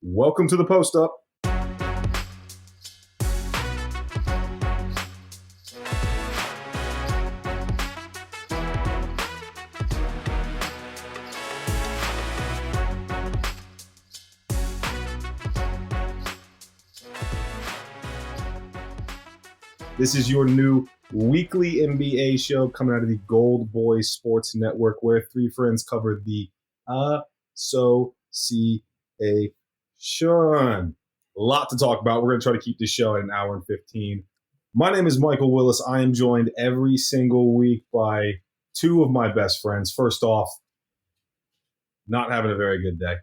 Welcome to the Post Up. This is your new weekly NBA show coming out of the GoldBoys Sports Network, where three friends cover the association. A lot to talk about. We're going to try to keep this show at an hour and 15. My name is Michael Willis. I am joined every single week by two of my best friends. First off, not having a very good day.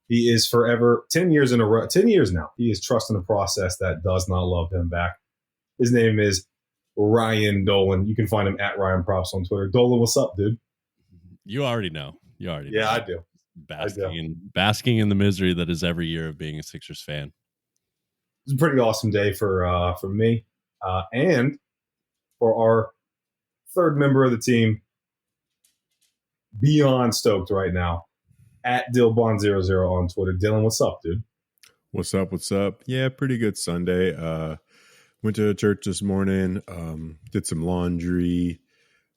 He is forever, 10 years in a row, 10 years now, he is trusting a process that does not love him back. His name is Ryan Dolan. You can find him at Ryan Props on Twitter. Dolan, what's up, dude? You already know. Yeah, I do. Basking in the misery that is every year of being a Sixers fan. It's a pretty awesome day for me and for our third member of the team. Beyond stoked right now. At Dillbon00 on Twitter. Dylan, what's up, dude? What's up? Yeah, pretty good Sunday. Went to church this morning, did some laundry,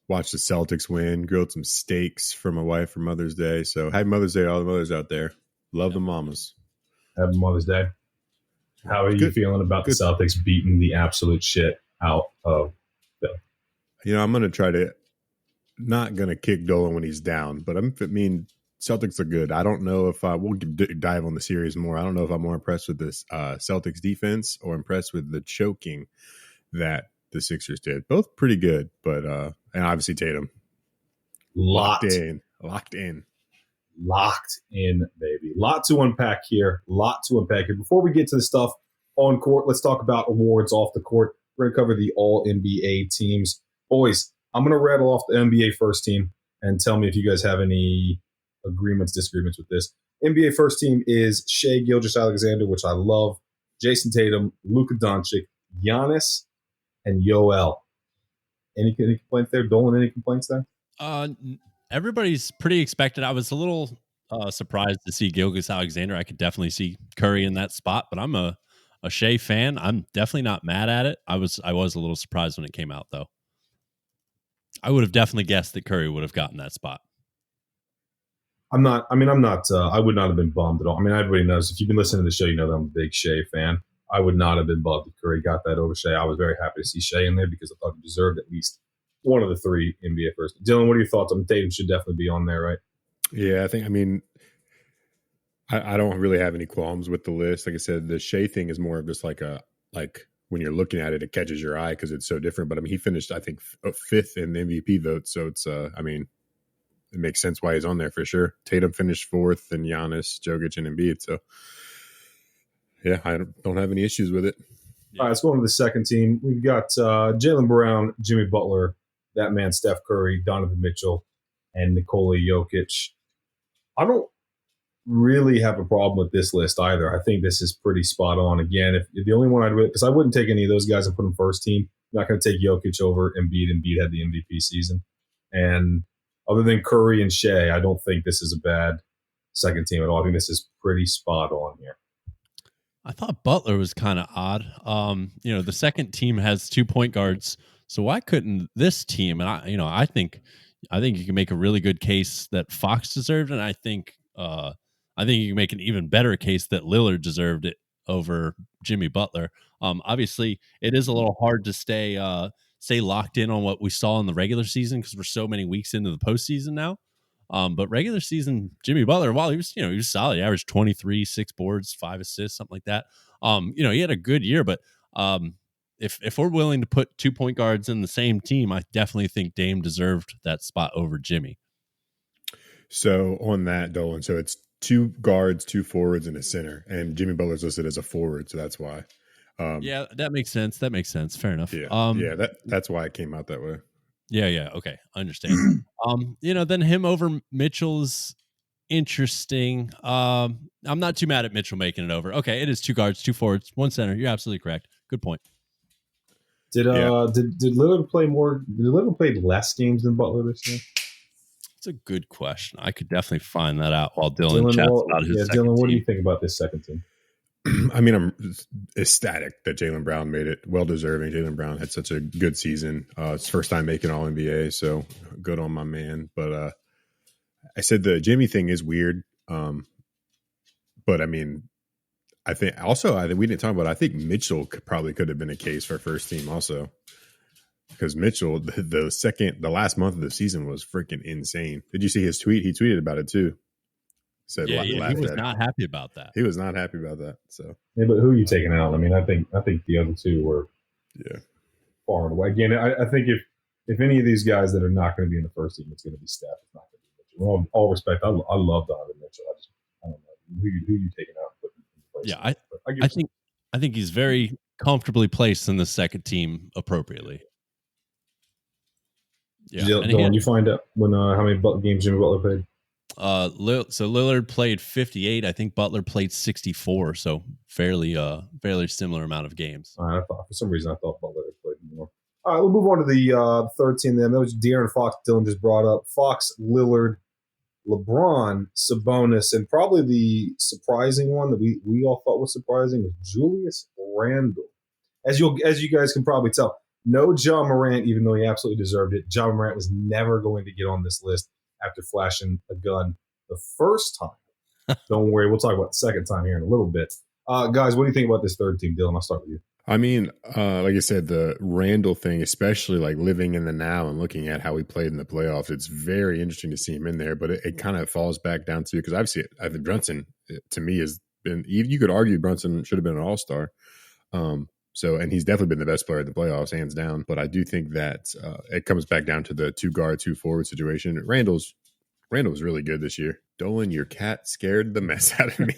watched the Celtics win, grilled some steaks for my wife for Mother's Day. So happy Mother's Day to all the mothers out there. Love the mamas. Happy Mother's Day. How are you feeling about the Celtics beating the absolute shit out of Philly? I'm going to try to not going to kick Dolan when he's down, but Celtics are good. I don't know if we'll dive on the series more. I don't know if I'm more impressed with this Celtics defense or impressed with the choking that the Sixers did. Both pretty good, but and obviously Tatum locked in, baby. Lot to unpack here. Before we get to the stuff on court, let's talk about awards off the court. We're gonna cover the All NBA teams. Boys, I'm gonna rattle off the NBA first team and tell me if you guys have any disagreements with this. NBA first team is Shai Gilgeous-Alexander, which I love, Jason Tatum, Luka Doncic, Giannis, and Yoel. Any complaints there? Dolan, any complaints there? Everybody's pretty expected. I was a little surprised to see Gilgeous-Alexander. I could definitely see Curry in that spot, but I'm a Shai fan. I'm definitely not mad at it. I was a little surprised when it came out, though. I would have definitely guessed that Curry would have gotten that spot. I would not have been bummed at all. I mean, everybody knows, if you've been listening to the show, you know that I'm a big Shai fan. I would not have been bummed if Curry got that over Shai. I was very happy to see Shai in there because I thought he deserved at least one of the three NBA first. Dylan, what are your thoughts? Tatum should definitely be on there, right? Yeah, I don't really have any qualms with the list. Like I said, the Shai thing is more of just like when you're looking at it, it catches your eye because it's so different. But he finished, I think, fifth in the MVP vote. So it's, it makes sense why he's on there for sure. Tatum finished fourth, and Giannis, Jokic, and Embiid. So, yeah, I don't have any issues with it. All right, let's go on to the second team. We've got Jaylen Brown, Jimmy Butler, that man Steph Curry, Donovan Mitchell, and Nikola Jokic. I don't really have a problem with this list either. I think this is pretty spot on. Again, if the only one because I wouldn't take any of those guys and put them first team. I'm not going to take Jokic over Embiid. Embiid had the MVP season. And other than Curry and Shai, I don't think this is a bad second team at all. I think this is pretty spot on here. I thought Butler was kind of odd. The second team has 2 point guards, so why couldn't this team? And I think you can make a really good case that Fox deserved, and I think you can make an even better case that Lillard deserved it over Jimmy Butler. Obviously, it is a little hard to stay locked in on what we saw in the regular season because we're so many weeks into the postseason now. But regular season, Jimmy Butler, while he was solid, he averaged 23, 6 boards, 5 assists, something like that. He had a good year, but if we're willing to put 2 point guards in the same team, I definitely think Dame deserved that spot over Jimmy. So on that, Dolan, so it's 2 guards, 2 forwards, and a center, and Jimmy Butler's listed as a forward, so that's why. Yeah, that makes sense. Fair enough. Yeah, that's why it came out that way. Yeah. Okay, I understand. Then him over Mitchell is interesting. I'm not too mad at Mitchell making it over. Okay, it is 2 guards, 2 forwards, 1 center. You're absolutely correct. Good point. Did Lillard play more? Did Lillard play less games than Butler this year? It's a good question. I could definitely find that out while Dylan chats about his second Dylan, what do team. you think about this second team? I mean, I'm ecstatic that Jaylen Brown made it. Well deserving. Jaylen Brown had such a good season. It's first time making All NBA, so good on my man. But I said the Jimmy thing is weird. But I mean, I think we didn't talk about. I think Mitchell could have been a case for first team also, because Mitchell the last month of the season was freaking insane. Did you see his tweet? He tweeted about it too. Said Yeah, he was not happy about that. He was not happy about that. So yeah, but who are you taking out? I mean, I think the other two were far and away. Again, I think if any of these guys that are not going to be in the first team, it's going to be Steph. It's not going to be Mitchell. With all respect, I love Donovan Mitchell. I don't know who you taking out. Yeah, I think he's very comfortably placed in the second team appropriately. Yeah, Dylan, you find out when how many games Jimmy Butler played? So Lillard played 58. I think Butler played 64. So fairly similar amount of games. I thought for some reason I thought Butler had played more. All right, we'll move on to the third team. Then that was De'Aaron Fox. Dylan just brought up Fox, Lillard, LeBron, Sabonis, and probably the surprising one that we all thought was surprising was Julius Randle. As you guys can probably tell, no John Morant, even though he absolutely deserved it. John Morant was never going to get on this list after flashing a gun the first time. Don't worry, we'll talk about the second time here in a little bit. Guys, what do you think about this third team, Dylan? I'll start with you. I mean, like I said, the Randall thing, especially like living in the now and looking at how he played in the playoffs, it's very interesting to see him in there. But it kind of falls back down to, because I think Brunson, to me, has been, you could argue Brunson should have been an all-star. And he's definitely been the best player in the playoffs, hands down. But I do think that it comes back down to the 2-guard, 2-forward situation. Randall was really good this year. Dolan, your cat scared the mess out of me.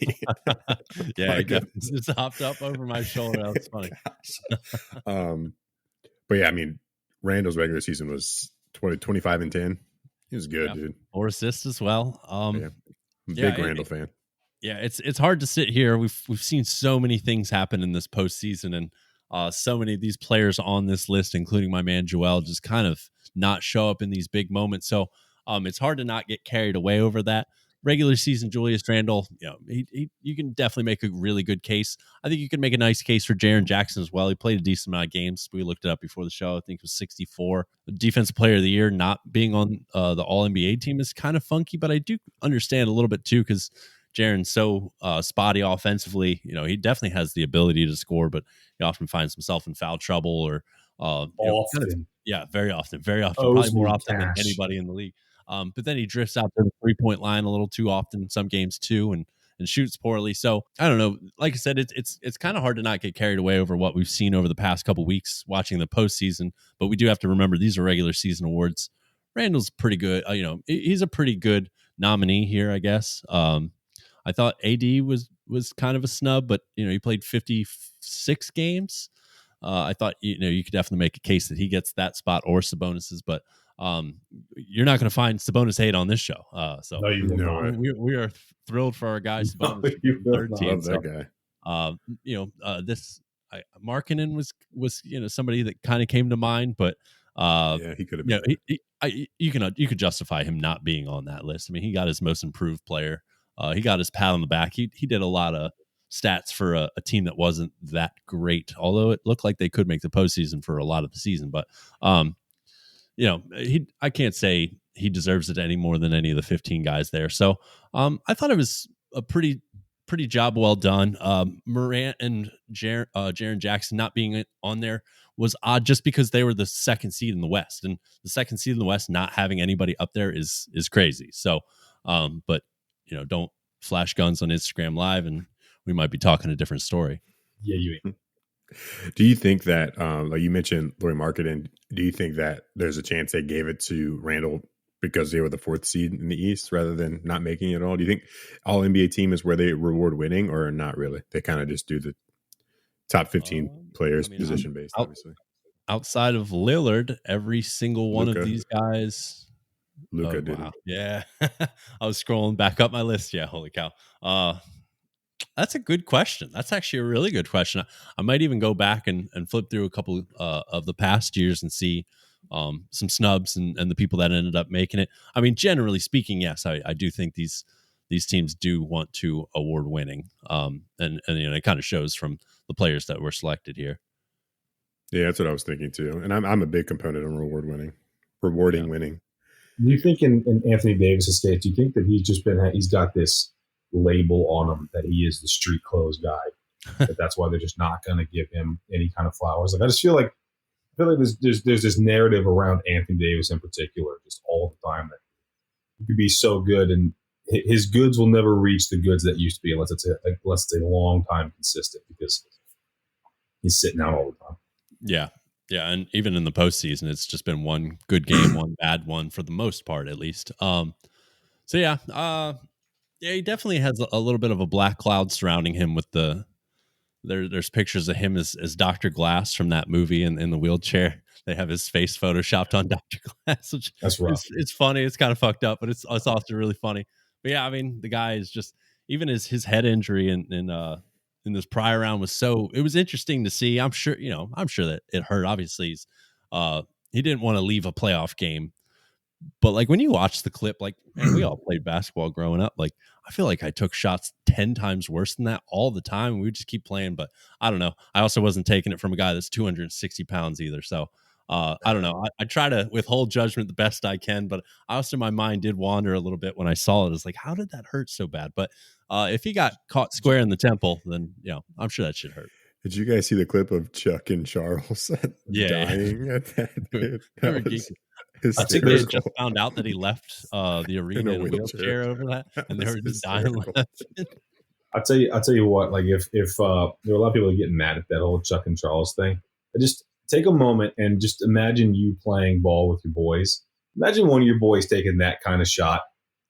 Yeah, he just hopped up over my shoulder. That was funny. But yeah, I mean, Randall's regular season was 25 and 10. He was good, dude. 4 assists as well. Big Randall fan. Yeah, it's hard to sit here. We've seen so many things happen in this postseason, and so many of these players on this list, including my man Joel, just kind of not show up in these big moments. So it's hard to not get carried away over that. Regular season Julius Randle, you can definitely make a really good case. I think you can make a nice case for Jaren Jackson as well. He played a decent amount of games. We looked it up before the show. I think it was 64. Defensive Player of the Year not being on the All-NBA team is kind of funky, but I do understand a little bit too, because Jaren's so spotty offensively. He definitely has the ability to score, but he often finds himself in foul trouble or often. Very often, probably more often than anybody in the league. But then he drifts out to the 3-point line a little too often in some games too, and shoots poorly. So I don't know. Like I said, it's kind of hard to not get carried away over what we've seen over the past couple weeks watching the postseason. But we do have to remember these are regular season awards. Randall's pretty good. He's a pretty good nominee here, I guess. I thought AD was kind of a snub, but he played 56 games. I thought you could definitely make a case that he gets that spot or Sabonis's, but you're not going to find Sabonis hate on this show. So no, you will not. We are thrilled for our guy Sabonis. No, love that guy. This Markkanen was somebody that kind of came to mind, but he could have been. You could justify him not being on that list. I mean, he got his most improved player. He got his pat on the back. He did a lot of stats for a team that wasn't that great, although it looked like they could make the postseason for a lot of the season. But I can't say he deserves it any more than any of the 15 guys there. So I thought it was a pretty job well done. Morant and Jaren Jackson not being on there was odd, just because they were the second seed in the West, and the second seed in the West not having anybody up there is crazy. So, but don't flash guns on Instagram Live, and we might be talking a different story. Yeah, you ain't. Do you think that, like you mentioned, Lauri Markkanen, do you think that there's a chance they gave it to Randall because they were the 4th seed in the East rather than not making it at all? Do you think all NBA team is where they reward winning, or not really? They kind of just do the top 15 players position based, obviously. Outside of Lillard, every single one of these guys. Luka did it. Yeah. I was scrolling back up my list. Yeah, holy cow. That's a good question. That's actually a really good question. I might even go back and flip through a couple of the past years and see some snubs and the people that ended up making it. I mean, generally speaking, yes, I do think these teams do want to award winning, and it kind of shows from the players that were selected here. Yeah, that's what I was thinking too. And I'm a big component on rewarding winning. Do you think in Anthony Davis's case, do you think that he's got this label on him that he is the street clothes guy? That's why they're just not going to give him any kind of flowers. Like I feel like there's this narrative around Anthony Davis in particular, just all the time, that he could be so good and his goods will never reach the goods that used to be unless it's a long time consistent, because he's sitting out all the time. Yeah. Yeah. And even in the postseason, it's just been one good game, one bad one for the most part, at least. So yeah, he definitely has a little bit of a black cloud surrounding him with there's pictures of him as Dr. Glass from that movie in the wheelchair. They have his face photoshopped on Dr. Glass, which That's rough. It's funny. It's kind of fucked up, but it's also really funny. But yeah, I mean, the guy is just, even his head injury in this prior round it was interesting to see. I'm sure that it hurt. Obviously, he didn't want to leave a playoff game. But like when you watch the clip, like, man, we all played basketball growing up. Like, I feel like I took shots 10 times worse than that all the time. We would just keep playing, but I don't know. I also wasn't taking it from a guy that's 260 pounds either. So I don't know. I try to withhold judgment the best I can, but also my mind did wander a little bit when I saw it. It's like, how did that hurt so bad? But if he got caught square in the temple, then I'm sure that should hurt. Did you guys see the clip of Chuck and Charles dying at that? That was I think they had just found out that he left the arena in a wheelchair over that, and they were just dying laughing. I'll tell you what. Like if there were a lot of people getting mad at that whole Chuck and Charles thing, just take a moment and just imagine you playing ball with your boys. Imagine one of your boys taking that kind of shot,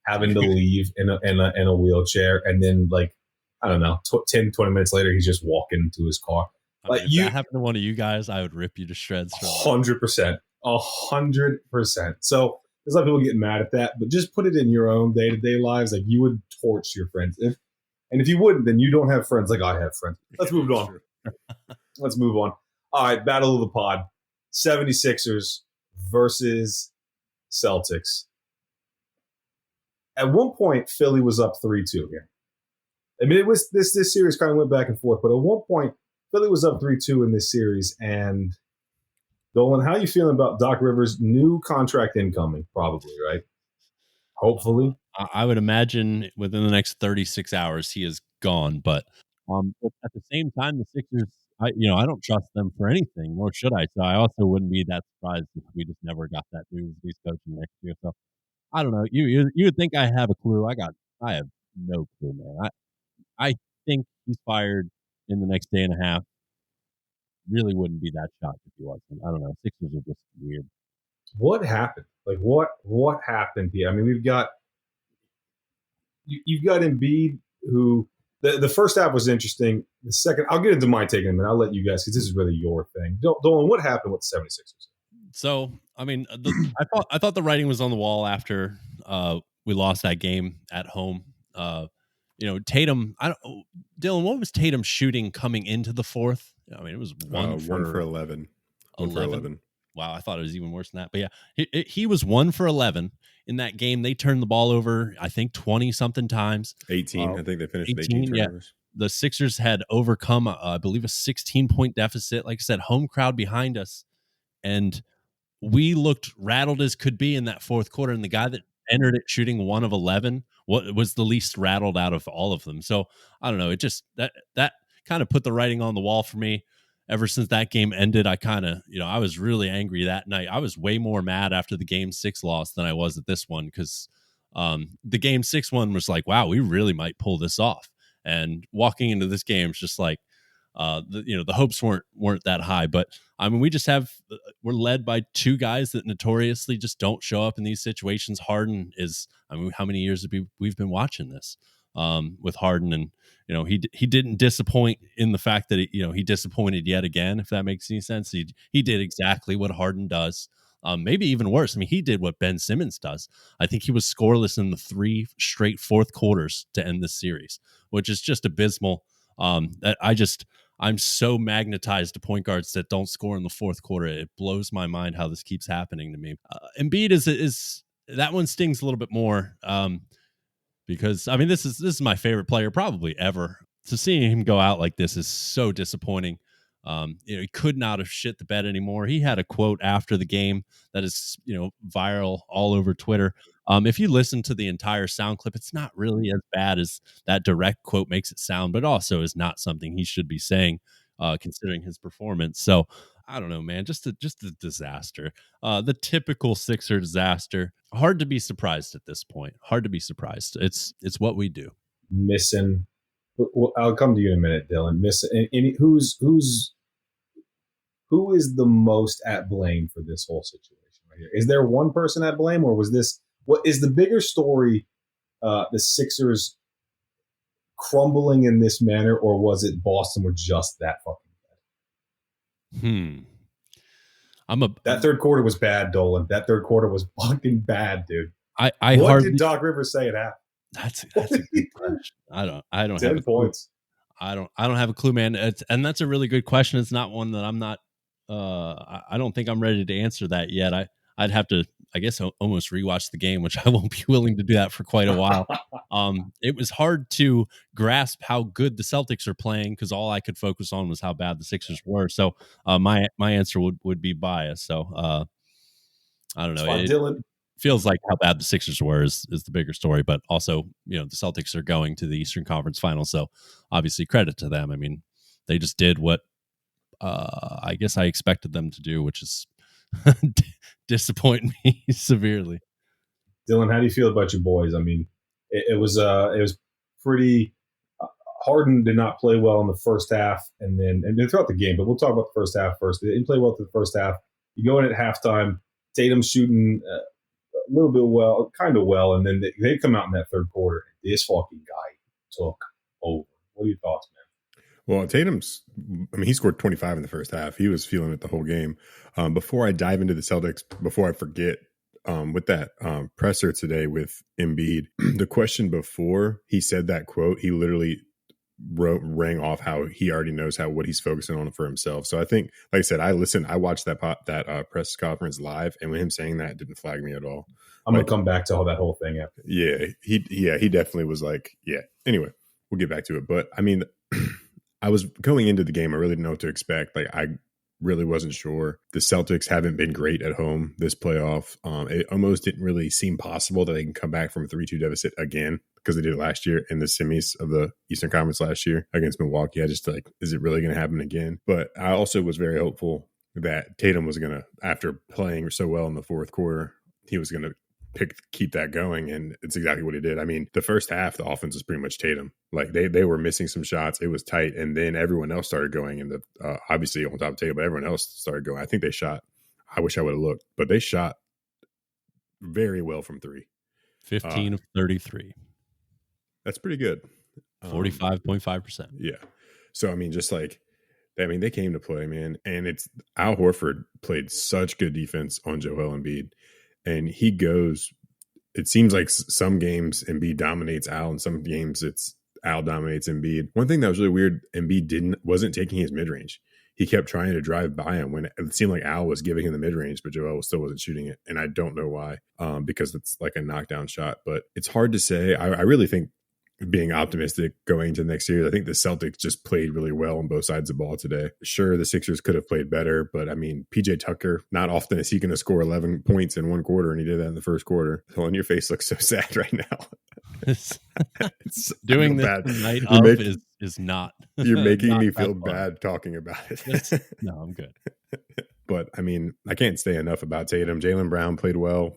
having to leave in a wheelchair, and then like I don't know, 10, 20 minutes later, he's just walking to his car. Like if that happened to one of you guys, I would rip you to shreds. 100%. 100%. So there's a lot of people getting mad at that, but just put it in your own day-to-day lives. Like you would torch your friends. And if you wouldn't, then you don't have friends like I have friends. Let's move on. Let's move on. All right, battle of the pod. 76ers versus Celtics. At one point, Philly was up 3-2 again. I mean, it was this series kind of went back and forth, but at one point, Philly was up 3-2 in this series. And Dolan, how are you feeling about Doc Rivers' new contract incoming? Probably, right? Hopefully. I would imagine within the next 36 hours he is gone. But at the same time, the Sixers, I don't trust them for anything, nor should I. So I also wouldn't be that surprised if we just never got that news he's coaching next year. So I don't know. You would think I have a clue. I have no clue, man. I think he's fired in the next day and a half. Really wouldn't be that shocked if he wasn't. I don't know. Sixers are just weird. What happened? Like what happened here? I mean, you've got Embiid, who the first half was interesting. The second, I'll get into my take in a minute. I'll let you guys, because this is really your thing. Dolan, what happened with the 76ers? So, I mean, I thought the writing was on the wall after we lost that game at home. Tatum. Dylan, what was Tatum shooting coming into the fourth? I mean, it was 1 for 11. 1 for 11. Wow, I thought it was even worse than that. But yeah, he was 1 for 11 in that game. They turned the ball over, I think, 20 something times. 18. I think they finished 18 turnovers. Yeah. The Sixers had overcome, I believe, a 16-point deficit. Like I said, home crowd behind us, and we looked rattled as could be in that fourth quarter. And the guy that entered it shooting 1 of 11 was the least rattled out of all of them. So I don't know. It just that kind of put the writing on the wall for me. Ever since that game ended, I kind of, I was really angry that night. I was way more mad after the Game 6 loss than I was at this one, because the Game 6 one was like, wow, we really might pull this off. And walking into this game is just like, the hopes weren't that high. But I mean, we're led by two guys that notoriously just don't show up in these situations. Harden is, I mean, how many years have we've been watching this with Harden, and he didn't disappoint in the fact that he disappointed yet again, if that makes any sense. He did exactly what Harden does, maybe even worse. I mean, he did what Ben Simmons does. I think he was scoreless in the 3 straight fourth quarters to end this series, which is just abysmal. I'm so magnetized to point guards that don't score in the fourth quarter. It blows my mind how this keeps happening to me. Embiid is that one stings a little bit more. Because I mean, this is my favorite player probably ever. So seeing him go out like this is so disappointing. He could not have shit the bed anymore. He had a quote after the game that is, viral all over Twitter. If you listen to the entire sound clip, it's not really as bad as that direct quote makes it sound, but also is not something he should be saying, considering his performance. So I don't know, man. Just a disaster. The typical Sixer disaster. Hard to be surprised at this point. Hard to be surprised. It's what we do. Missing. Well, I'll come to you in a minute, Dylan. Missing. Who is the most at blame for this whole situation right here? Is there one person at blame, or was this what is the bigger story? The Sixers crumbling in this manner, or was it Boston were just that fucking bad? That third quarter was bad, Dolan. That third quarter was fucking bad, dude. What did Doc Rivers say at half? That's a good question. I don't 10 have points. I don't have a clue, man. And that's a really good question. It's not one that I'm not. I don't think I'm ready to answer that yet. I'd have to, I guess, almost rewatch the game, which I won't be willing to do that for quite a while. It was hard to grasp how good the Celtics are playing because all I could focus on was how bad the Sixers were. So my answer would be biased. So I don't know. Dylan. Feels like how bad the Sixers were is the bigger story, but also, the Celtics are going to the Eastern Conference Finals. So obviously credit to them. I mean, they just did what I guess I expected them to do, which is disappoint me severely. Dylan, how do you feel about your boys? I mean, it was pretty. Harden did not play well in the first half, and then throughout the game. But we'll talk about the first half first. They didn't play well through the first half. You go in at halftime. Tatum shooting a little bit kind of well, and then they come out in that third quarter. This fucking guy took over. What are your thoughts, man? Well, he scored 25 in the first half. He was feeling it the whole game. Before I dive into the Celtics, before I forget, with that presser today with Embiid, the question before he said that quote, he literally rang off how he already knows what he's focusing on for himself. So I think, like I said, I watched that press conference live, and with him saying that, it didn't flag me at all. I'm gonna come back to all that whole thing after. Yeah, he definitely was like, yeah. Anyway, we'll get back to it. But I mean, I was going into the game, I really didn't know what to expect. Like, I really wasn't sure. The Celtics haven't been great at home this playoff. It almost didn't really seem possible that they can come back from a 3-2 deficit again, because they did it last year in the semis of the Eastern Conference last year against Milwaukee. I just like, is it really going to happen again? But I also was very hopeful that Tatum was going to, after playing so well in the fourth quarter, he was going to keep that going, and it's exactly what he did. I mean, the first half, the offense was pretty much Tatum. Like, they were missing some shots. It was tight, and then everyone else started going, and obviously on top of Tatum, but everyone else started going. I think they shot. I wish I would have looked, but they shot very well from three. 15 of 33. That's pretty good. 45.5%. Yeah. So I mean, they came to play, man, and it's Al Horford played such good defense on Joel Embiid. And he goes, it seems like some games Embiid dominates Al, and some games it's Al dominates Embiid. One thing that was really weird, Embiid wasn't taking his mid-range. He kept trying to drive by him when it seemed like Al was giving him the mid-range, but Joel still wasn't shooting it. And I don't know why, because it's like a knockdown shot. But it's hard to say. I really think, being optimistic going into next year, I think the Celtics just played really well on both sides of the ball today. Sure, the Sixers could have played better, but I mean, PJ Tucker, not often is he going to score 11 points in one quarter, and he did that in the first quarter. So, and your face looks so sad right now. It's doing this bad. Night is not. You're making me feel bad talking about it. No, I'm good. But I mean, I can't say enough about Tatum. Jaylen Brown played well.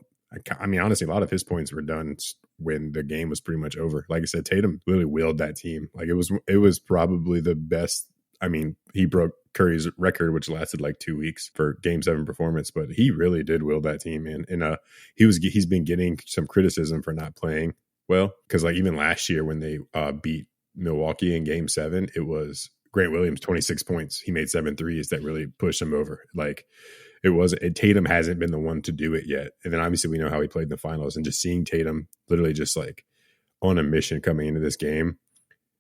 I mean, honestly, a lot of his points were done when the game was pretty much over. Like I said, Tatum really willed that team. Like, it was probably the best. I mean, he broke Curry's record, which lasted like 2 weeks for Game 7 performance, but he really did will that team, man. And he's been getting some criticism for not playing well, because like even last year when they beat Milwaukee in Game 7, it was Grant Williams 26 points. He made 7 threes that really pushed him over. Like, Tatum hasn't been the one to do it yet. And then obviously we know how he played in the finals, and just seeing Tatum literally just like on a mission coming into this game,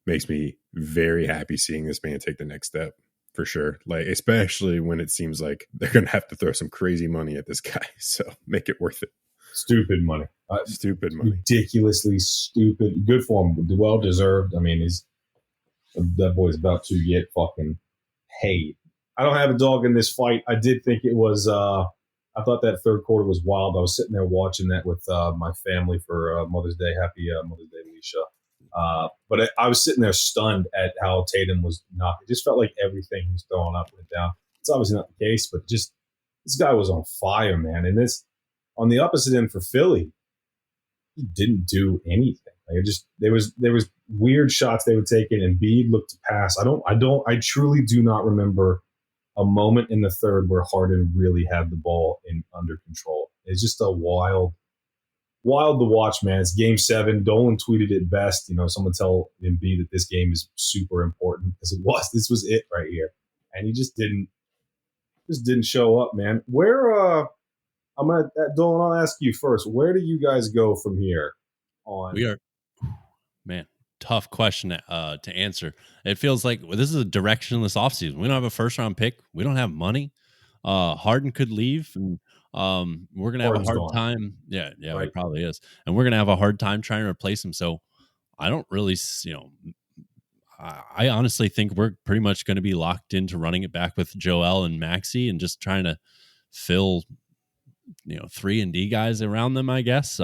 makes me very happy seeing this man take the next step for sure. Like, especially when it seems like they're going to have to throw some crazy money at this guy. So make it worth it. Stupid money. Stupid money. Ridiculously stupid. Good for him. Well deserved. I mean, that boy's about to get fucking paid. I don't have a dog in this fight. I did think it was. I thought that third quarter was wild. I was sitting there watching that with my family for Mother's Day. Happy Mother's Day, Alicia. But I was sitting there stunned at how Tatum was knocking. It just felt like everything he was throwing up went down. It's obviously not the case, but just this guy was on fire, man. And this on the opposite end for Philly, he didn't do anything. Like there was weird shots they were taking, and Embiid looked to pass. I truly do not remember a moment in the third where Harden really had the ball under control. It's just a wild to watch, man. It's game 7. Dolan tweeted it best. Someone tell Embiid that this game is super important, because it was. This was it right here, and he just didn't show up, man. Where Dolan, I'll ask you first. Where do you guys go from here? Man, tough question to answer. It feels like this is a directionless offseason. We don't have a first-round pick. We don't have money. Harden could leave, and we're gonna have a hard time. Yeah, right. He probably is, and we're gonna have a hard time trying to replace him. So I don't really, I honestly think we're pretty much going to be locked into running it back with Joel and Maxey, and just trying to fill 3-and-D guys around them, I guess.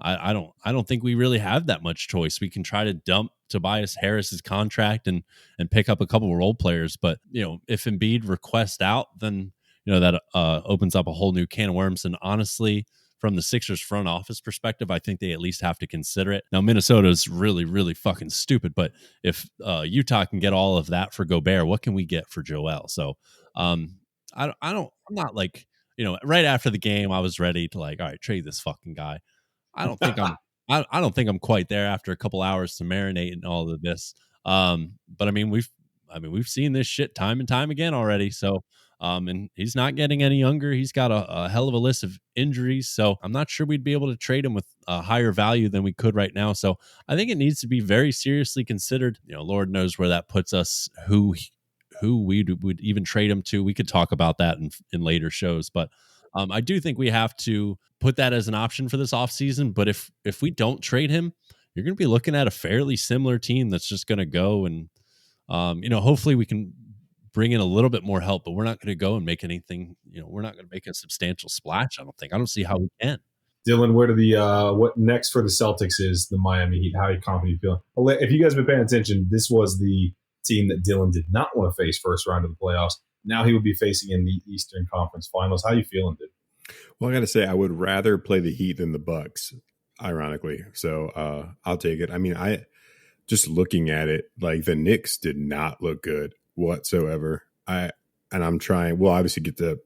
I don't think we really have that much choice. We can try to dump Tobias Harris's contract and pick up a couple of role players, but if Embiid requests out, then that opens up a whole new can of worms. And honestly, from the Sixers front office perspective, I think they at least have to consider it. Now, Minnesota's really, really fucking stupid, but if Utah can get all of that for Gobert, what can we get for Joel? So I'm not like, right after the game, I was ready to all right, trade this fucking guy. I don't think I don't think I'm quite there after a couple hours to marinate in all of this. But I mean, we've seen this shit time and time again already. So, and he's not getting any younger. He's got a hell of a list of injuries. So I'm not sure we'd be able to trade him with a higher value than we could right now. So I think it needs to be very seriously considered. Lord knows where that puts us, who we would even trade him to. We could talk about that in later shows, but I do think we have to put that as an option for this offseason. But if we don't trade him, you're going to be looking at a fairly similar team that's just going to go and, hopefully we can bring in a little bit more help, but we're not going to go and make anything, we're not going to make a substantial splash. I don't see how we can. Dylan, where do what next for the Celtics is the Miami Heat? How confident you feel? If you guys have been paying attention, this was the team that Dylan did not want to face first round of the playoffs. Now he would be facing in the Eastern Conference Finals. How you feeling, dude? Well, I got to say, I would rather play the Heat than the Bucks, ironically. So I'll take it. I mean, just looking at it, like the Knicks did not look good whatsoever. I'm trying. We'll obviously get the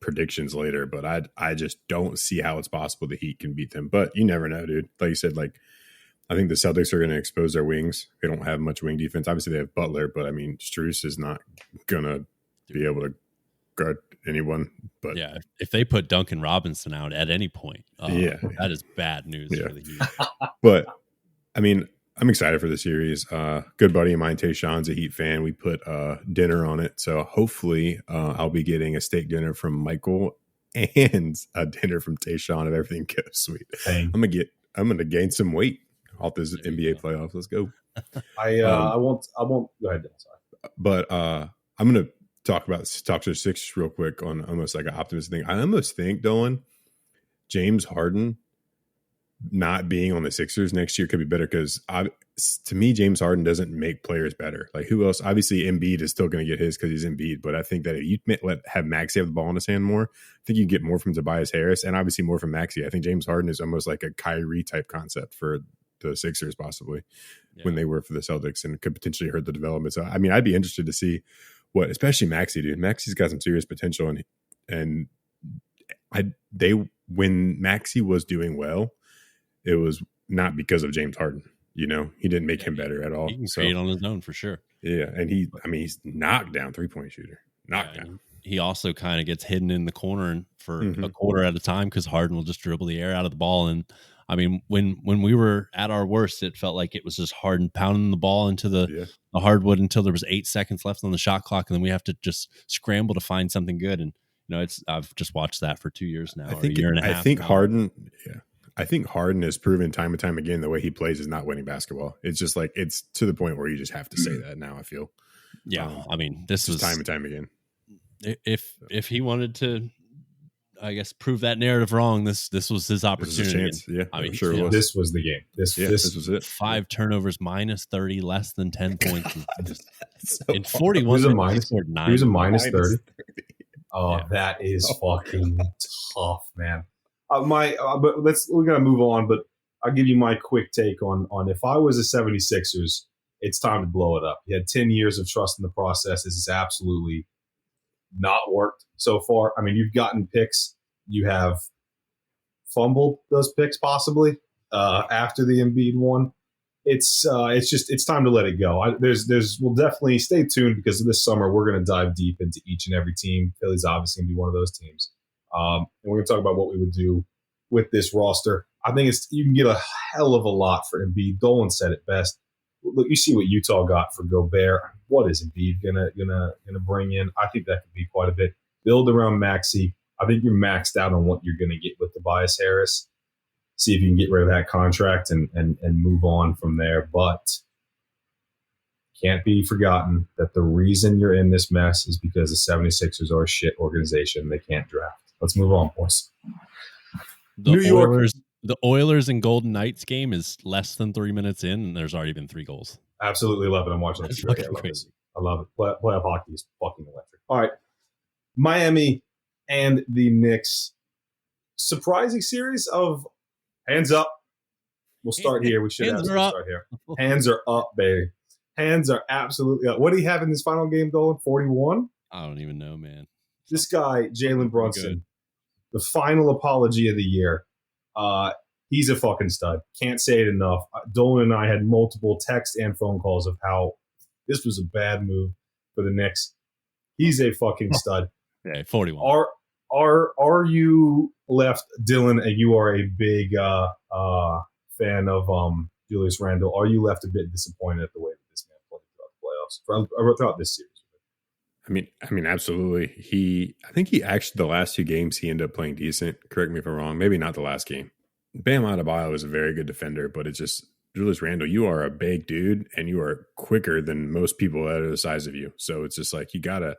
predictions later, but I just don't see how it's possible the Heat can beat them. But you never know, dude. Like you said, I think the Celtics are going to expose their wings. They don't have much wing defense. Obviously, they have Butler, but I mean, Strus is not going to be able to guard anyone. But yeah, if they put Duncan Robinson out at any point, that is bad news for the Heat. But I mean, I'm excited for the series. Good buddy of mine, Tayshawn's a Heat fan. We put dinner on it, so hopefully I'll be getting a steak dinner from Michael and a dinner from Tayshawn if everything goes sweet. Dang. I'm gonna gain some weight off this NBA playoffs. Let's go. I won't go ahead. Sorry. But I'm gonna talk to the Sixers real quick on almost like an optimistic thing. I almost think, Dylan, James Harden not being on the Sixers next year could be better, because to me, James Harden doesn't make players better. Like, who else? Obviously, Embiid is still going to get his because he's Embiid, but I think that if you have Maxey have the ball in his hand more, I think you can get more from Tobias Harris and obviously more from Maxey. I think James Harden is almost like a Kyrie type concept for the Sixers, possibly when they were for the Celtics, and could potentially hurt the development. So, I mean, I'd be interested to see especially Maxey, dude. Maxey's got some serious potential, and when Maxey was doing well, it was not because of James Harden. He didn't make him better at all. He can create on his own for sure. Yeah, and he's knocked down 3-point shooter. Knocked down. He also kind of gets hidden in the corner for a quarter at a time because Harden will just dribble the air out of the ball. And I mean, when we were at our worst, it felt like it was just hard pounding the ball into the hardwood until there was 8 seconds left on the shot clock, and then we have to just scramble to find something good. And I've just watched that for 2 years now, or a year and a half. I think Harden, I think Harden has proven time and time again the way he plays is not winning basketball. It's just like it's to the point where you just have to say that now. I feel. Yeah, I mean, this was time and time again. If he wanted to, I guess, prove that narrative wrong, this was his opportunity. This was I mean, I'm sure it was. This was the game. This was it. 5 turnovers, minus 30, less than 10 points. So in 41 minutes, he was a minus 30. Oh, Yeah. that is fucking tough, man. But we're gonna move on. But I'll give you my quick take on if I was a 76ers, it's time to blow it up. You had 10 years of trust in the process. This has absolutely not worked so far. I mean, you've gotten picks. You have fumbled those picks possibly after the Embiid one. It's time to let it go. We'll definitely stay tuned because this summer we're going to dive deep into each and every team. Philly's obviously going to be one of those teams, and we're going to talk about what we would do with this roster. I think you can get a hell of a lot for Embiid. Dolan said it best. Look, you see what Utah got for Gobert. What is Embiid gonna bring in? I think that could be quite a bit. Build around Maxey. I think you're maxed out on what you're going to get with Tobias Harris. See if you can get rid of that contract and move on from there. But can't be forgotten that the reason you're in this mess is because the 76ers are a shit organization. They can't draft. Let's move on, boys. The Oilers and Golden Knights game is less than 3 minutes in, and there's already been 3 goals. Absolutely love it. I'm watching it. I love it. Playoff hockey is fucking electric. All right. Miami and the Knicks. Surprising series of hands up. We'll start here. We should have start here. Hands are up, baby. Hands are absolutely up. What do you have in this final game, Dolan? 41? I don't even know, man. This guy, Jalen Brunson, the final apology of the year. He's a fucking stud. Can't say it enough. Dolan and I had multiple text and phone calls of how this was a bad move for the Knicks. He's a fucking stud. Yeah, 41. Are you left, Dylan? And you are a big fan of Julius Randle. Are you left a bit disappointed at the way that this man played throughout the playoffs, throughout this series? I mean, absolutely. I think he actually the last 2 games he ended up playing decent. Correct me if I'm wrong. Maybe not the last game. Bam Adebayo is a very good defender, but it's just Julius Randle. You are a big dude, and you are quicker than most people that are the size of you. So it's just like you gotta.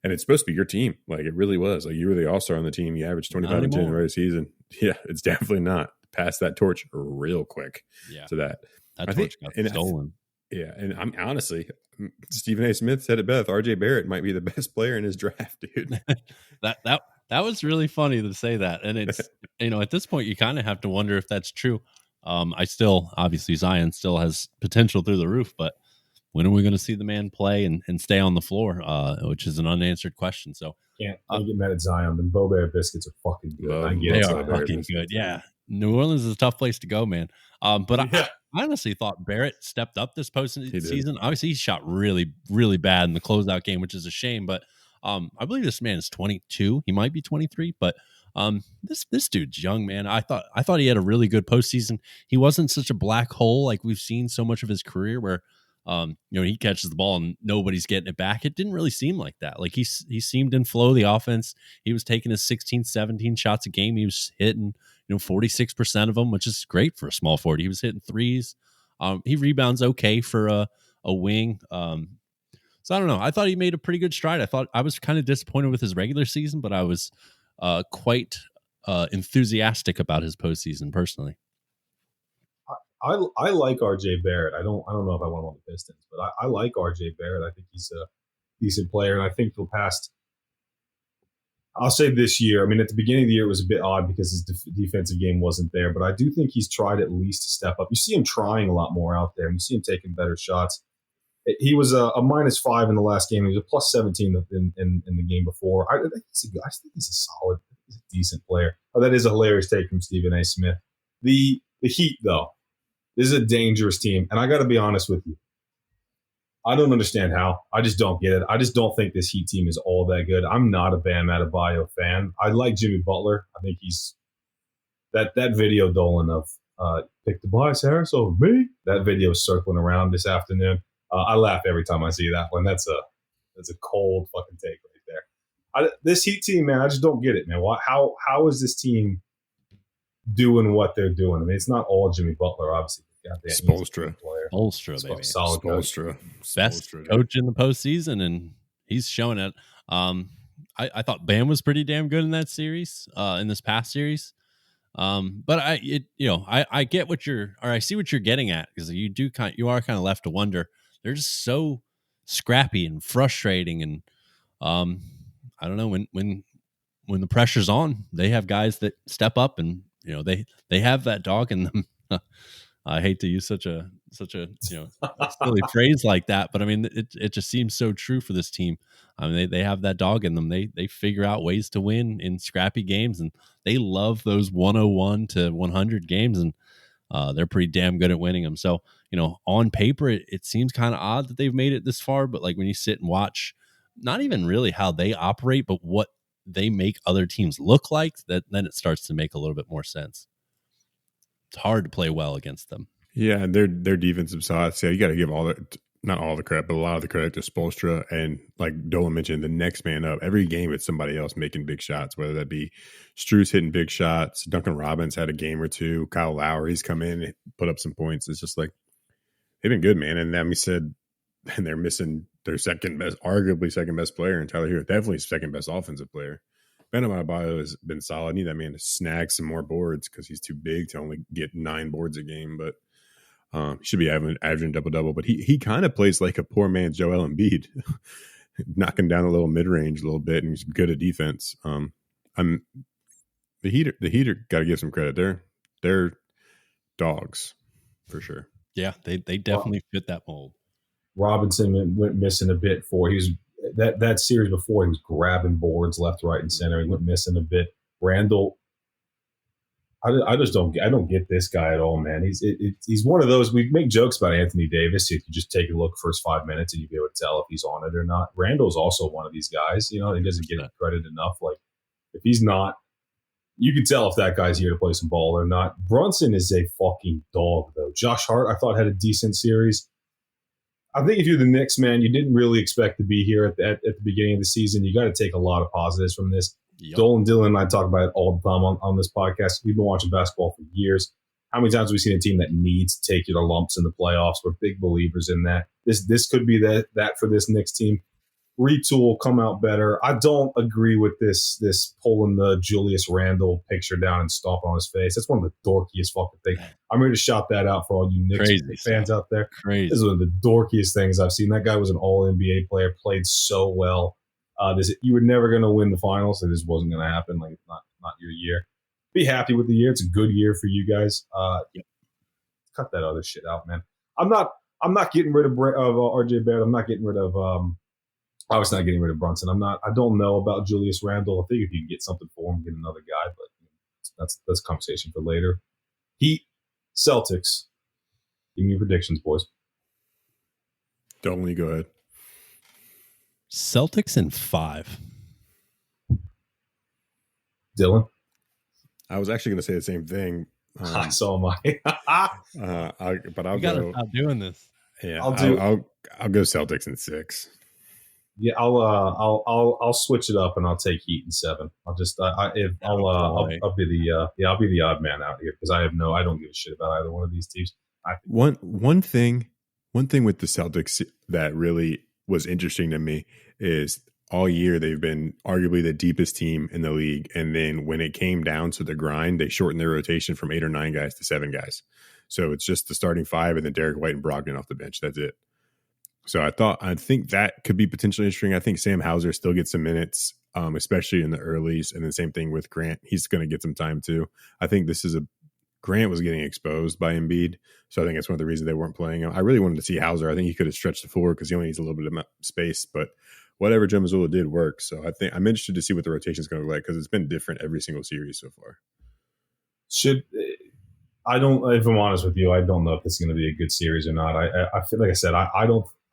And it's supposed to be your team. Like it really was. Like you were the all-star on the team. You averaged 25 and 10 in the regular season. Yeah, it's definitely not. Pass that torch real quick to that. That torch got stolen. And I'm honestly, Stephen A. Smith said it best. RJ Barrett might be the best player in his draft, dude. that was really funny to say that. And it's, at this point, you kind of have to wonder if that's true. Obviously Zion still has potential through the roof, but when are we going to see the man play and stay on the floor, which is an unanswered question. So can't get mad at Zion. The Bo-Bear biscuits are fucking good. They are fucking good. Yeah. New Orleans is a tough place to go, man. I honestly thought Barrett stepped up this postseason. Obviously, he shot really, really bad in the closeout game, which is a shame. But I believe this man is 22. He might be 23, but this dude's young, man. I thought he had a really good postseason. He wasn't such a black hole like we've seen so much of his career where he catches the ball and nobody's getting it back. It didn't really seem like that. Like he seemed in flow of the offense. He was taking his 16, 17 shots a game. He was hitting 46% of them, which is great for a small forward. He was hitting threes. He rebounds okay for a wing. So I don't know. I thought he made a pretty good stride. I was kind of disappointed with his regular season, but I was quite enthusiastic about his postseason personally. I like RJ Barrett. I don't know if I want him on the Pistons, but I like RJ Barrett. I think he's a decent player, and I think the past. I'll say this year. I mean, at the beginning of the year, it was a bit odd because his defensive game wasn't there, but I do think he's tried at least to step up. You see him trying a lot more out there, and you see him taking better shots. He was a -5 in the last game. He was a +17 in the game before. I think he's a solid, he's a decent player. Oh, that is a hilarious take from Stephen A. Smith. The Heat, though, this is a dangerous team, and I got to be honest with you. I don't understand how. I just don't get it. I just don't think this Heat team is all that good. I'm not a Bam Adebayo fan. I like Jimmy Butler. I think he's That video, Dolan, of pick Tobias Harris over me. That video is circling around this afternoon. I laugh every time I see that one. That's a cold fucking take right there. This Heat team, man, I just don't get it, man. How is this team doing what they're doing? I mean, it's not all Jimmy Butler, obviously. Spolstra, baby, solid Spolstra, best coach in the postseason, and he's showing it. I thought Bam was pretty damn good in that series, in this past series. But I get I see what you're getting at, because you are kind of left to wonder. They're just so scrappy and frustrating, and I don't know, when the pressure's on, they have guys that step up, and they have that dog in them. I hate to use such a a silly phrase like that, but I mean it just seems so true for this team. I mean they have that dog in them. They figure out ways to win in scrappy games, and they love those 101 to 100 games, and they're pretty damn good at winning them. So on paper it seems kind of odd that they've made it this far, but like when you sit and watch, not even really how they operate, but what they make other teams look like, then it starts to make a little bit more sense. It's hard to play well against them. Yeah, and their defensive sides. Yeah, you got to give not all the credit, but a lot of the credit to Spolstra. And like Dolan mentioned, the next man up. Every game, it's somebody else making big shots, whether that be Strus hitting big shots. Duncan Robbins had a game or two. Kyle Lowry's come in and put up some points. It's just like they've been good, man. And we said, and they're missing their arguably second best player, and Tyler Hero, definitely second best offensive player. Bam Adebayo has been solid. I need that man to snag some more boards because he's too big to only get 9 boards a game. But he should be averaging double-double. But he kind of plays like a poor man's Joel Embiid, knocking down a little mid-range a little bit, and he's good at defense. The Heat got to give some credit. They're dogs for sure. Yeah, they definitely fit that mold. Robinson went missing a bit that series before. He was grabbing boards left, right, and center. He went missing a bit. Randall, I just don't get this guy at all, man. He's one of those. We make jokes about Anthony Davis. If you just take a look first 5 minutes, and you'll be able to tell if he's on it or not. Randall's also one of these guys. He doesn't get credit enough. Like if he's not, you can tell if that guy's here to play some ball or not. Brunson is a fucking dog, though. Josh Hart, I thought, had a decent series. I think if you're the Knicks, man, you didn't really expect to be here at the beginning of the season. You got to take a lot of positives from this. Yep. Dolan, Dylan, and I talk about it all the time on this podcast. We've been watching basketball for years. How many times have we seen a team that needs to take your lumps in the playoffs? We're big believers in that. This could be that for this Knicks team. Retool, come out better. I don't agree with this pulling the Julius Randle picture down and stomping on his face. That's one of the dorkiest fucking things. I'm ready to shout that out for all you Knicks fans out there. Crazy. This is one of the dorkiest things I've seen. That guy was an all-NBA player, played so well. You were never going to win the finals, so this wasn't going to happen. Like, it's not your year. Be happy with the year. It's a good year for you guys. Cut that other shit out, man. I'm not getting rid of RJ Barrett. I'm not getting rid of obviously not getting rid of Brunson. I don't know about Julius Randle. I think if you can get something for him, get another guy, but that's a conversation for later. Heat, Celtics. Give me your predictions, boys. Don't you go ahead. Celtics in 5. Dylan? I was actually going to say the same thing. So am I. But I'll go. Stop doing this. Yeah, I'll go Celtics in 6. Yeah, I'll switch it up and I'll take Heat in 7. I'll be the odd man out here because I don't give a shit about either one of these teams. One thing with the Celtics that really was interesting to me is all year they've been arguably the deepest team in the league, and then when it came down to the grind, they shortened their rotation from 8 or 9 guys to 7 guys. So it's just the starting 5 and then Derek White and Brogdon off the bench. That's it. So I think that could be potentially interesting. I think Sam Hauser still gets some minutes, especially in the earlies. And then same thing with Grant. He's going to get some time too. I think Grant was getting exposed by Embiid. So I think that's one of the reasons they weren't playing him. I really wanted to see Hauser. I think he could have stretched the floor because he only needs a little bit of space. But whatever Joe Mazzulla did worked. So I think I'm interested to see what the rotation is going to look like because it's been different every single series so far. If I'm honest with you, I don't know if this is going to be a good series or not. I feel like I said,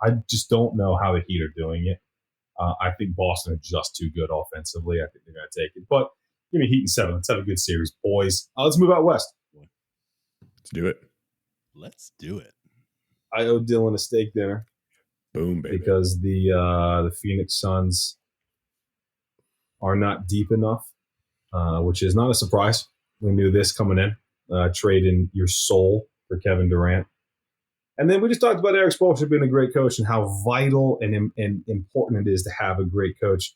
I just don't know how the Heat are doing it. I think Boston are just too good offensively. I think they're going to take it. But Give me Heat in 7. Let's have a good series, boys. Let's move out west. Let's do it. Let's do it. I owe Dylan a steak dinner. Boom, baby. Because the Phoenix Suns are not deep enough, which is not a surprise. We knew this coming in, trading your soul for Kevin Durant. And then we just talked about Eric Spoelstra being a great coach and how vital and important it is to have a great coach.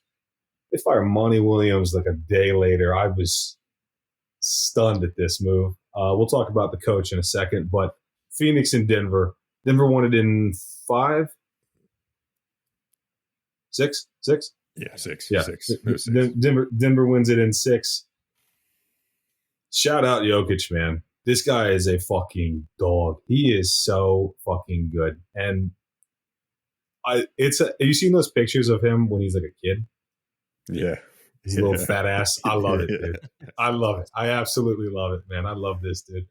They fired Monty Williams like a day later. I was stunned at this move. We'll talk about the coach in a second, but Phoenix and Denver. Denver won it in 5? 6? Yeah, 6. Yeah. 6. Denver wins it in 6. Shout out Jokic, man. This guy is a fucking dog. He is so fucking good. And have you seen those pictures of him when he's like a kid? Yeah. His little fat ass. I love it, dude. I love it. I absolutely love it, man. I love this, dude.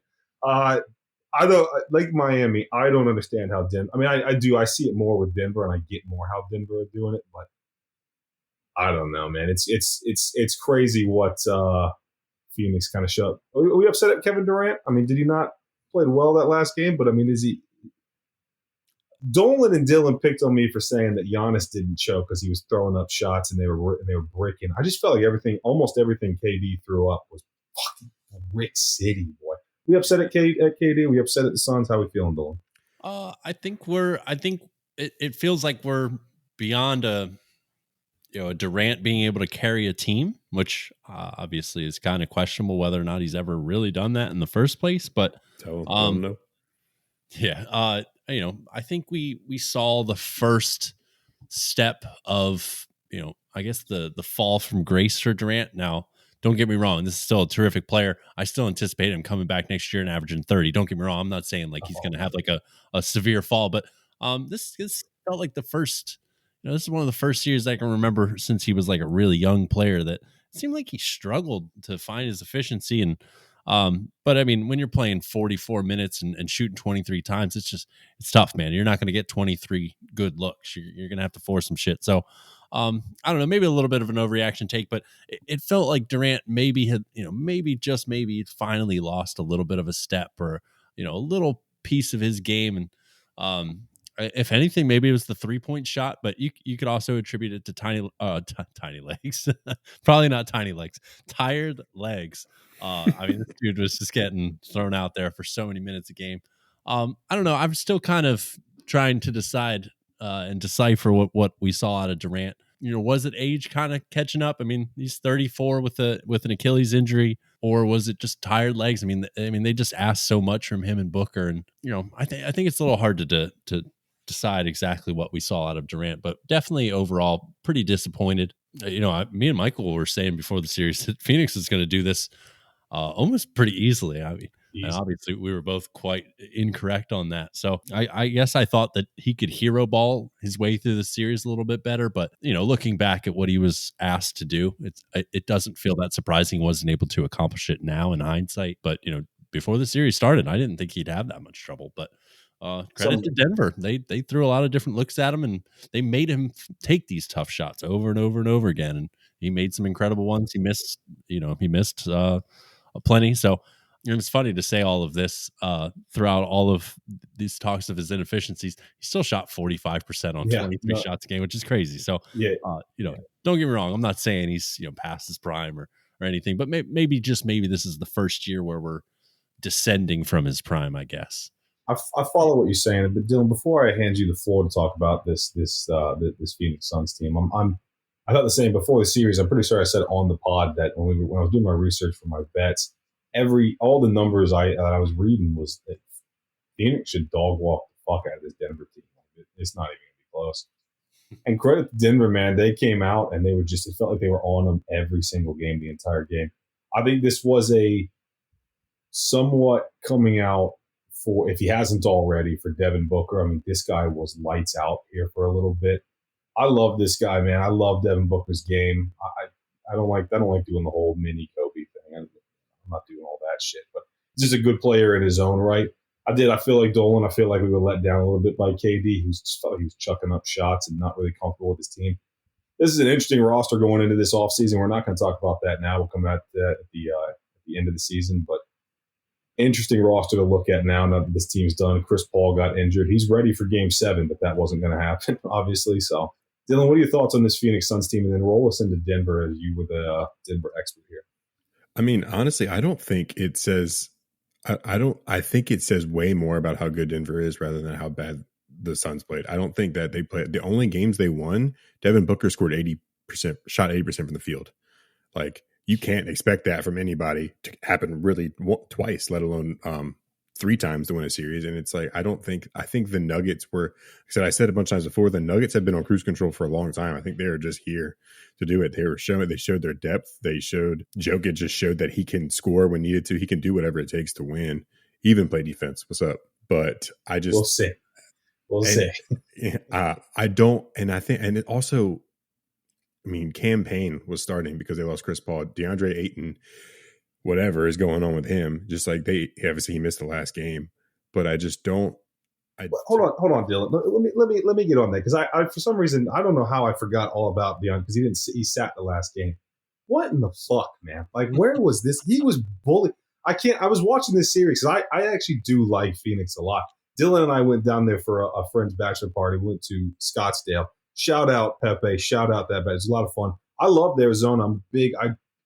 I don't like Miami. I don't understand how Denver. I mean, I do. I see it more with Denver, and I get more how Denver are doing it. But I don't know, man. It's crazy what Phoenix kind of showed. Are we upset at Kevin Durant? I mean, did he not play well that last game? But I mean, is he? Dolan and Dylan picked on me for saying that Giannis didn't choke because he was throwing up shots and they were bricking. I just felt like almost everything KD threw up was fucking brick city, boy. We upset at KD. We upset at the Suns. How we feeling, Dolan? I think it feels like we're beyond a Durant being able to carry a team, which obviously is kind of questionable whether or not he's ever really done that in the first place. But no. Yeah, I think we saw the first step of I guess the fall from grace for Durant. Now, don't get me wrong, this is still a terrific player. I still anticipate him coming back next year and averaging 30. Don't get me wrong, I'm not saying like he's going to have like a severe fall, but this felt like the first. This is one of the first years I can remember since he was like a really young player that it seemed like he struggled to find his efficiency. And but I mean, when you're playing 44 minutes and shooting 23 times, it's tough, man. You're not going to get 23 good looks. You're going to have to force some shit. So I don't know, maybe a little bit of an overreaction take, but it felt like Durant maybe had, maybe he'd finally lost a little bit of a step or, a little piece of his game. And if anything, maybe it was the 3-point shot, but you could also attribute it to tiny legs. Probably not tiny legs, tired legs. I mean, this dude was just getting thrown out there for so many minutes a game. I don't know. I'm still kind of trying to decide and decipher what we saw out of Durant. Was it age kind of catching up? I mean, he's 34 with an Achilles injury, or was it just tired legs? I mean, they just asked so much from him and Booker, and I think it's a little hard to decide exactly what we saw out of Durant, but definitely overall pretty disappointed. Me and Michael were saying before the series that Phoenix is going to do this almost pretty easily. I mean, and obviously we were both quite incorrect on that. So I guess I thought that he could hero ball his way through the series a little bit better. But, looking back at what he was asked to do, it doesn't feel that surprising he wasn't able to accomplish it now in hindsight. But, before the series started, I didn't think he'd have that much trouble. But credit to Denver. They threw a lot of different looks at him, and they made him take these tough shots over and over and over again. And he made some incredible ones. He missed plenty. So it's funny to say all of this throughout all of these talks of his inefficiencies. He still shot 45% on 23 shots a game, which is crazy. So, don't get me wrong. I'm not saying he's, past his prime or anything, but maybe this is the first year where we're descending from his prime, I guess. I follow what you're saying, but Dylan, before I hand you the floor to talk about this Phoenix Suns team, I thought the same before the series. I'm pretty sure I said on the pod that when I was doing my research for my bets, all the numbers I was reading was that Phoenix should dog walk the fuck out of this Denver team. It's not even gonna be close. And credit to Denver, man. They came out and it felt like they were on them every single game, the entire game. I think this was a somewhat coming out for, if he hasn't already, for Devin Booker. I mean, this guy was lights out here for a little bit. I love this guy, man. I love Devin Booker's game. I don't like doing the whole mini Kobe thing. I'm not doing all that shit, but he's just a good player in his own right. I feel like Dolan. I feel like we were let down a little bit by KD, who just felt like he was chucking up shots and not really comfortable with his team. this is an interesting roster going into this offseason. We're not going to talk about that now. We'll come at that at the end of the season. But interesting roster to look at now that this team's done. Chris Paul got injured. He's ready for Game 7, but that wasn't going to happen, obviously. So, Dylan, what are your thoughts on this Phoenix Suns team? And then roll us into Denver as you were the Denver expert here. I mean, honestly, I don't think it says I think it says way more about how good Denver is rather than how bad the Suns played. I don't think that they played the only games they won. Devin Booker scored 80%, shot 80% from the field. Like, you can't expect that from anybody to happen really twice, let alone 3 times to win a series. And it's like, I think the Nuggets were, I said a bunch of times before, the Nuggets have been on cruise control for a long time. I think they were just here to do it. They showed their depth. Jokic just showed that he can score when needed to. He can do whatever it takes to win, even play defense. What's up? But we'll see. I don't, and I think, and it also, I mean, campaign was starting because they lost Chris Paul. DeAndre Ayton, whatever is going on with him, just like he missed the last game. But I just don't. Hold on, Dylan. Let me get on that because I for some reason I don't know how I forgot all about DeAndre because he sat the last game. What in the fuck, man? Like, where was this? He was bullied. I was watching this series because I actually do like Phoenix a lot. Dylan and I went down there for a friend's bachelor party. We went to Scottsdale. Shout out Pepe. Shout out that. But it's a lot of fun. I loved Arizona. I'm big.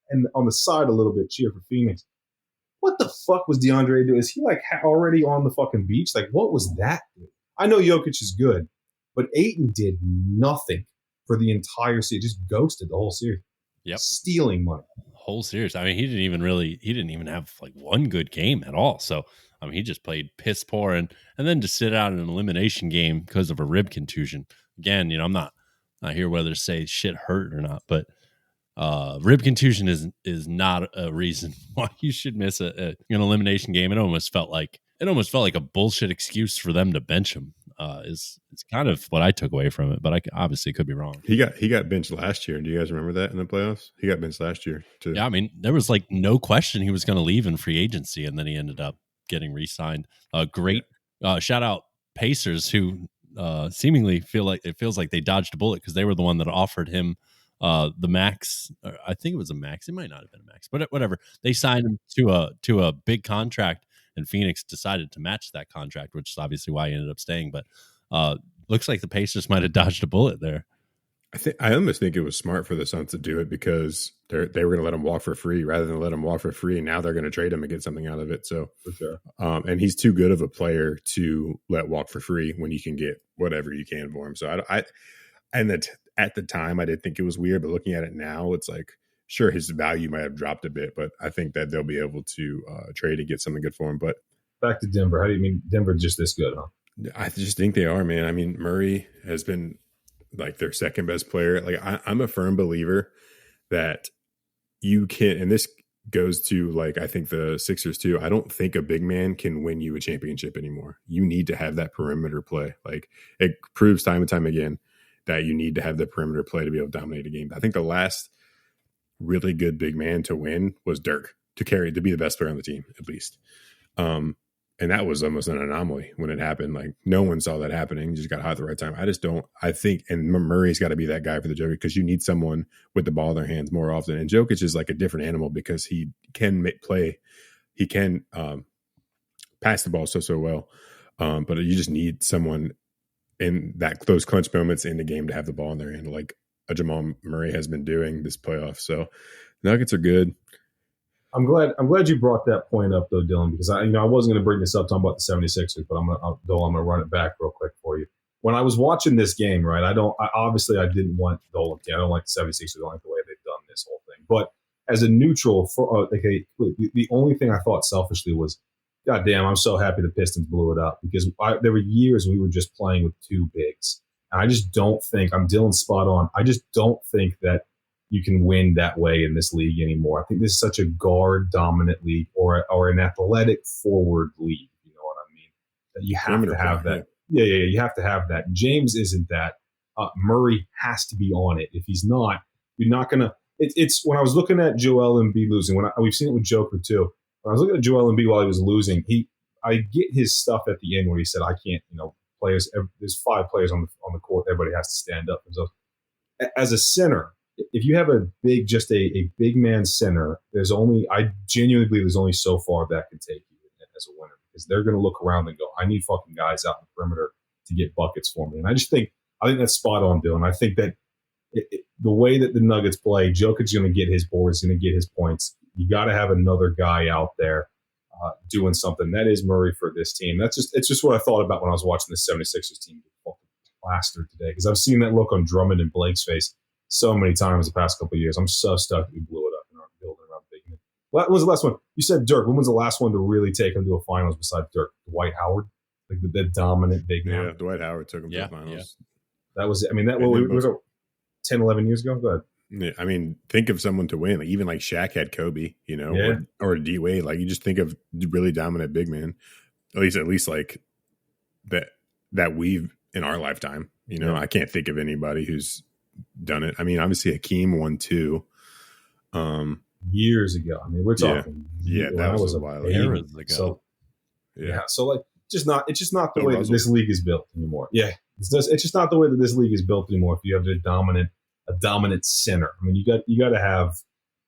And on the side a little bit cheer for Phoenix. What the fuck was DeAndre doing? Is he like already on the fucking beach? Like, what was that? I know Jokic is good, but Ayton did nothing for the entire series. Just ghosted the whole series. Yep. Stealing money. Whole series. I mean, he didn't even have like one good game at all. So, I mean, he just played piss poor and then to sit out in an elimination game because of a rib contusion. Again, I'm not here whether to say shit hurt or not, but rib contusion is not a reason why you should miss an elimination game. It almost felt like a bullshit excuse for them to bench him. It's kind of what I took away from it, but I obviously could be wrong. He got benched last year. Do you guys remember that in the playoffs? He got benched last year too. Yeah, I mean, there was like no question he was going to leave in free agency, and then he ended up getting re-signed. Great shout out Pacers, who seemingly feels like they dodged a bullet because they were the one that offered him the max. I think it was a max. It might not have been a max, but whatever. They signed him to a big contract, and Phoenix decided to match that contract, which is obviously why he ended up staying. But looks like the Pacers might have dodged a bullet there. I almost think it was smart for the Suns to do it because they were going to let him walk for free rather than let him walk for free. And now they're going to trade him and get something out of it. So, for sure. And he's too good of a player to let walk for free when you can get whatever you can for him. So at the time, I did think it was weird, but looking at it now, it's like, sure, his value might have dropped a bit, but I think that they'll be able to trade and get something good for him. But back to Denver. How do you mean Denver's just this good, huh? I just think they are, man. I mean, Murray has been like their second best player. Like I'm a firm believer that you can, and this goes to like, I think the Sixers too. I don't think a big man can win you a championship anymore. You need to have that perimeter play. Like it proves time and time again that you need to have the perimeter play to be able to dominate a game. I think the last really good big man to win was Dirk to be the best player on the team, at least. And that was almost an anomaly when it happened. Like no one saw that happening. Just got hot at the right time. I think, and Murray's got to be that guy for the Jokic because you need someone with the ball in their hands more often. And Jokic is like a different animal because he can play. He can pass the ball so well. But you just need someone in those clutch moments in the game to have the ball in their hand like a Jamal Murray has been doing this playoff. So Nuggets are good. I'm glad you brought that point up though, Dylan, because I wasn't going to bring this up talking about the 76ers, but I'm going to run it back real quick for you. When I was watching this game, right, I didn't want Dolan. I don't like the 76ers. I don't like the way they've done this whole thing. But as a neutral, the only thing I thought selfishly was, God damn, I'm so happy the Pistons blew it up because there were years we were just playing with two bigs. And I just don't think, I'm Dylan spot on. I just don't think that you can win that way in this league anymore. I think this is such a guard-dominant league or an athletic forward league. You know what I mean? That you have to have that. Yeah, you have to have that. James isn't that. Murray has to be on it. If he's not, you're not going to – it's when I was looking at Joel Embiid losing, we've seen it with Joker too. When I was looking at Joel Embiid while he was losing, I get his stuff at the end where he said, I can't, players – there's 5 players on the court. Everybody has to stand up. And so as a center, if you have just a big man center, I genuinely believe there's only so far that can take you as a winner, because they're going to look around and go, I need fucking guys out in the perimeter to get buckets for me. And I think that's spot on, Dylan. I think that the way that the Nuggets play, Jokic's going to get his boards, going to get his points. You got to have another guy out there doing something. That is Murray for this team. It's just what I thought about when I was watching the 76ers team get fucking plastered today, because I've seen that look on Drummond and Blake's face so many times the past couple of years. I'm so stuck that we blew it up in our building around big men. What was the last one? You said Dirk. When was the last one to really take him to a finals besides Dirk? Dwight Howard? Like the dominant big man? Yeah, Dwight Howard took him to the finals. Yeah. That was, I mean, that was 10, 11 years ago? Go ahead. Yeah, I mean, think of someone to win. Like, even like Shaq had Kobe, or D Wade. Like, you just think of really dominant big man. At least like that we've in our lifetime. I can't think of anybody who's done it. I mean, obviously Hakeem won too. Years ago. I mean, we're talking. Yeah, that was a while ago. So so like it's just not the way that this league is built anymore. Yeah, it's just not the way that this league is built anymore. If you have a dominant center, I mean, you got to have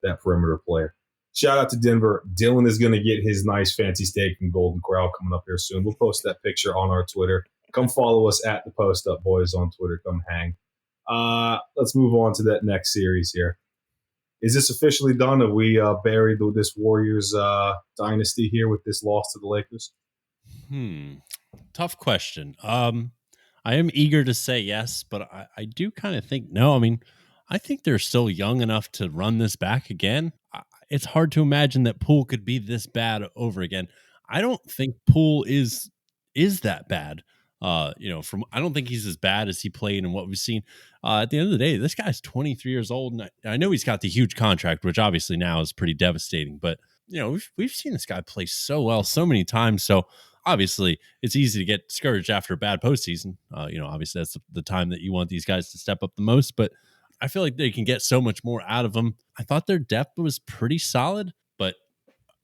that perimeter player. Shout out to Denver. Dylan is going to get his nice fancy steak from Golden Corral coming up here soon. We'll post that picture on our Twitter. Come follow us at the Post Up Boys on Twitter. Come hang. Let's move on to that next series here. Is this officially done? Have we buried this Warriors dynasty here with this loss to the Lakers? Tough question. I am eager to say yes, but I do kind of think no. I mean, I think they're still young enough to run this back again. It's hard to imagine that Poole could be this bad over again. I don't think Poole is that bad. I don't think he's as bad as he played and what we've seen. At the end of the day, this guy's 23 years old, and I know he's got the huge contract, which obviously now is pretty devastating. But we've seen this guy play so well so many times. So obviously, it's easy to get discouraged after a bad postseason. Obviously that's the time that you want these guys to step up the most. But I feel like they can get so much more out of them. I thought their depth was pretty solid, but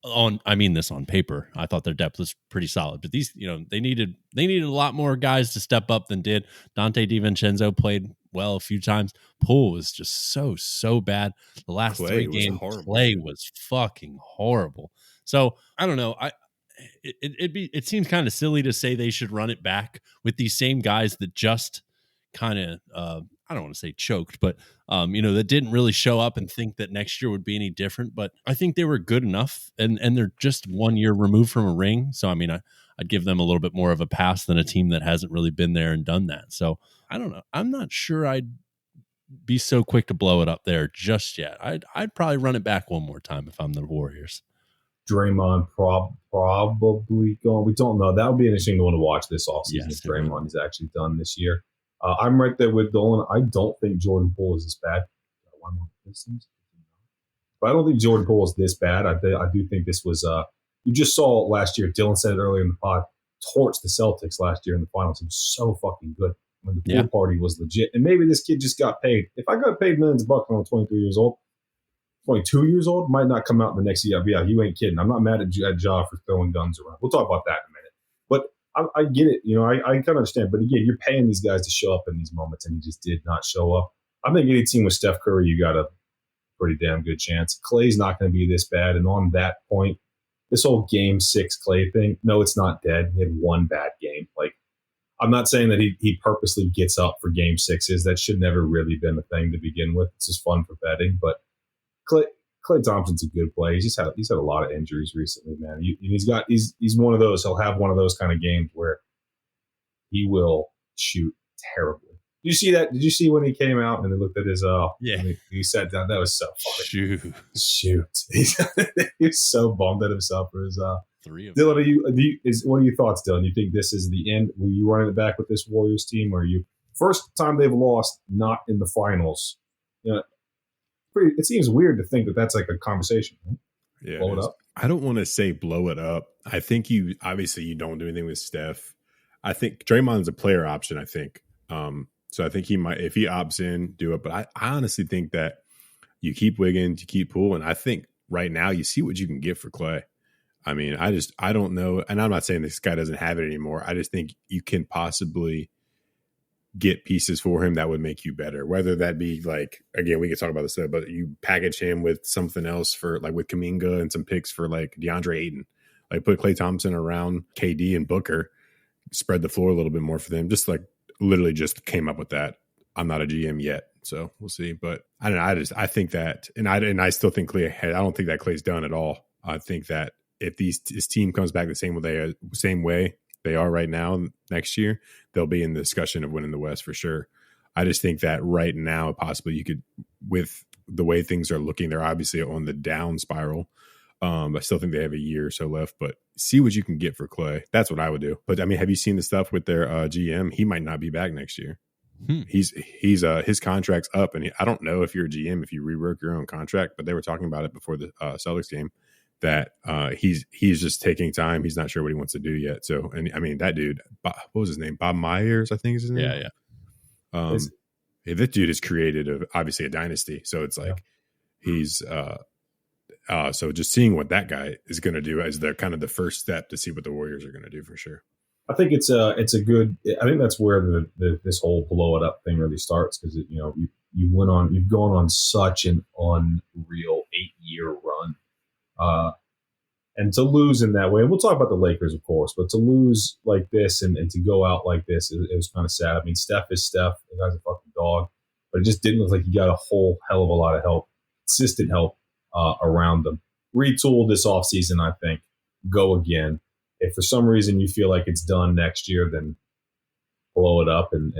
I mean this on paper, I thought their depth was pretty solid. But these, they needed a lot more guys to step up than did. Dante DiVincenzo played well a few times. Poole was just so bad. The last three games, Clay was fucking horrible. So I don't know. It seems kind of silly to say they should run it back with these same guys that just kind of I don't want to say choked, but that didn't really show up and think that next year would be any different. But I think they were good enough, and they're just 1 year removed from a ring. So I mean, I'd give them a little bit more of a pass than a team that hasn't really been there and done that. So I don't know. I'm not sure I'd be so quick to blow it up there just yet. I'd probably run it back one more time if I'm the Warriors. Draymond probably going. We don't know. That would be an interesting one to watch this offseason if Draymond is actually done this year. I'm right there with Dolan. I don't think Jordan Poole is this bad. But I don't think Jordan Poole is this bad. I do think this was you just saw last year. Dylan said it earlier in the pod. Torched the Celtics last year in the finals. He was so fucking good when the pool party was legit. And maybe this kid just got paid. If I got paid millions of bucks when I'm 23 years old, 22 years old, might not come out in the next year. Yeah, you ain't kidding. I'm not mad at Ja for throwing guns around. We'll talk about that in a minute. But I get it. I kind of understand. But again, you're paying these guys to show up in these moments, and he just did not show up. I think any team with Steph Curry, you got a pretty damn good chance. Clay's not going to be this bad. And on that point, this whole Game 6 Clay thing, no, it's not dead. He had one bad game. Like, I'm not saying that he purposely gets up for Game 6s. That should never really been a thing to begin with. It's just fun for betting. But Klay Thompson's a good player. He's had a lot of injuries recently, man. He's one of those. He'll have one of those kind of games where he will shoot terribly. Did you see that? Did you see when he came out and they looked at his he sat down? That was so funny. Shoot. He was so bummed at himself for his three of Dylan, what are your thoughts, Dylan? You think this is the end? Will you run it back with this Warriors team, or you first time they've lost not in the finals? It seems weird to think that that's like a conversation. Right? Yeah, blow it up. I don't want to say blow it up. I think you don't do anything with Steph. I think Draymond's a player option. I think so. I think he might, if he opts in, do it. But I honestly think that you keep Wiggins, you keep Poole, and I think right now you see what you can get for Clay. I mean, I don't know, and I'm not saying this guy doesn't have it anymore. I just think you can possibly get pieces for him that would make you better. Whether that be like, again, we could talk about this, but you package him with something else for like with Kuminga and some picks for like DeAndre Ayton, like put Klay Thompson around KD and Booker, spread the floor a little bit more for them. Just like literally just came up with that. I'm not a GM yet, so we'll see. But I don't know. I think that, and I still think Klay. I don't think that Klay's done at all. I think that if this team comes back the same way they are right now next year, they'll be in the discussion of winning the West for sure. I just think that right now, possibly you could, with the way things are looking, they're obviously on the down spiral. I still think they have a year or so left, but see what you can get for Klay. That's what I would do. But I mean, have you seen the stuff with their GM? He might not be back next year. He's his contract's up, and I don't know if you're a GM if you rework your own contract, but they were talking about it before the Celtics game that he's just taking time. He's not sure what he wants to do yet. So, and I mean, that dude, what was his name? Bob Myers, I think is his name. Yeah. That dude has created obviously a dynasty. So it's like he's so just seeing what that guy is going to do as the kind of the first step to see what the Warriors are going to do for sure. I think it's a good. I think that's where this whole blow it up thing really starts, because you've gone on such an unreal 8-year run, and to lose in that way. And we'll talk about the Lakers, of course, but to lose like this and to go out like this, it was kind of sad. I mean, Steph is Steph. The guy's a fucking dog, but it just didn't look like he got a whole hell of a lot of help, consistent help around them. Retool this offseason, I think. Go again. If for some reason you feel like it's done next year, then blow it up and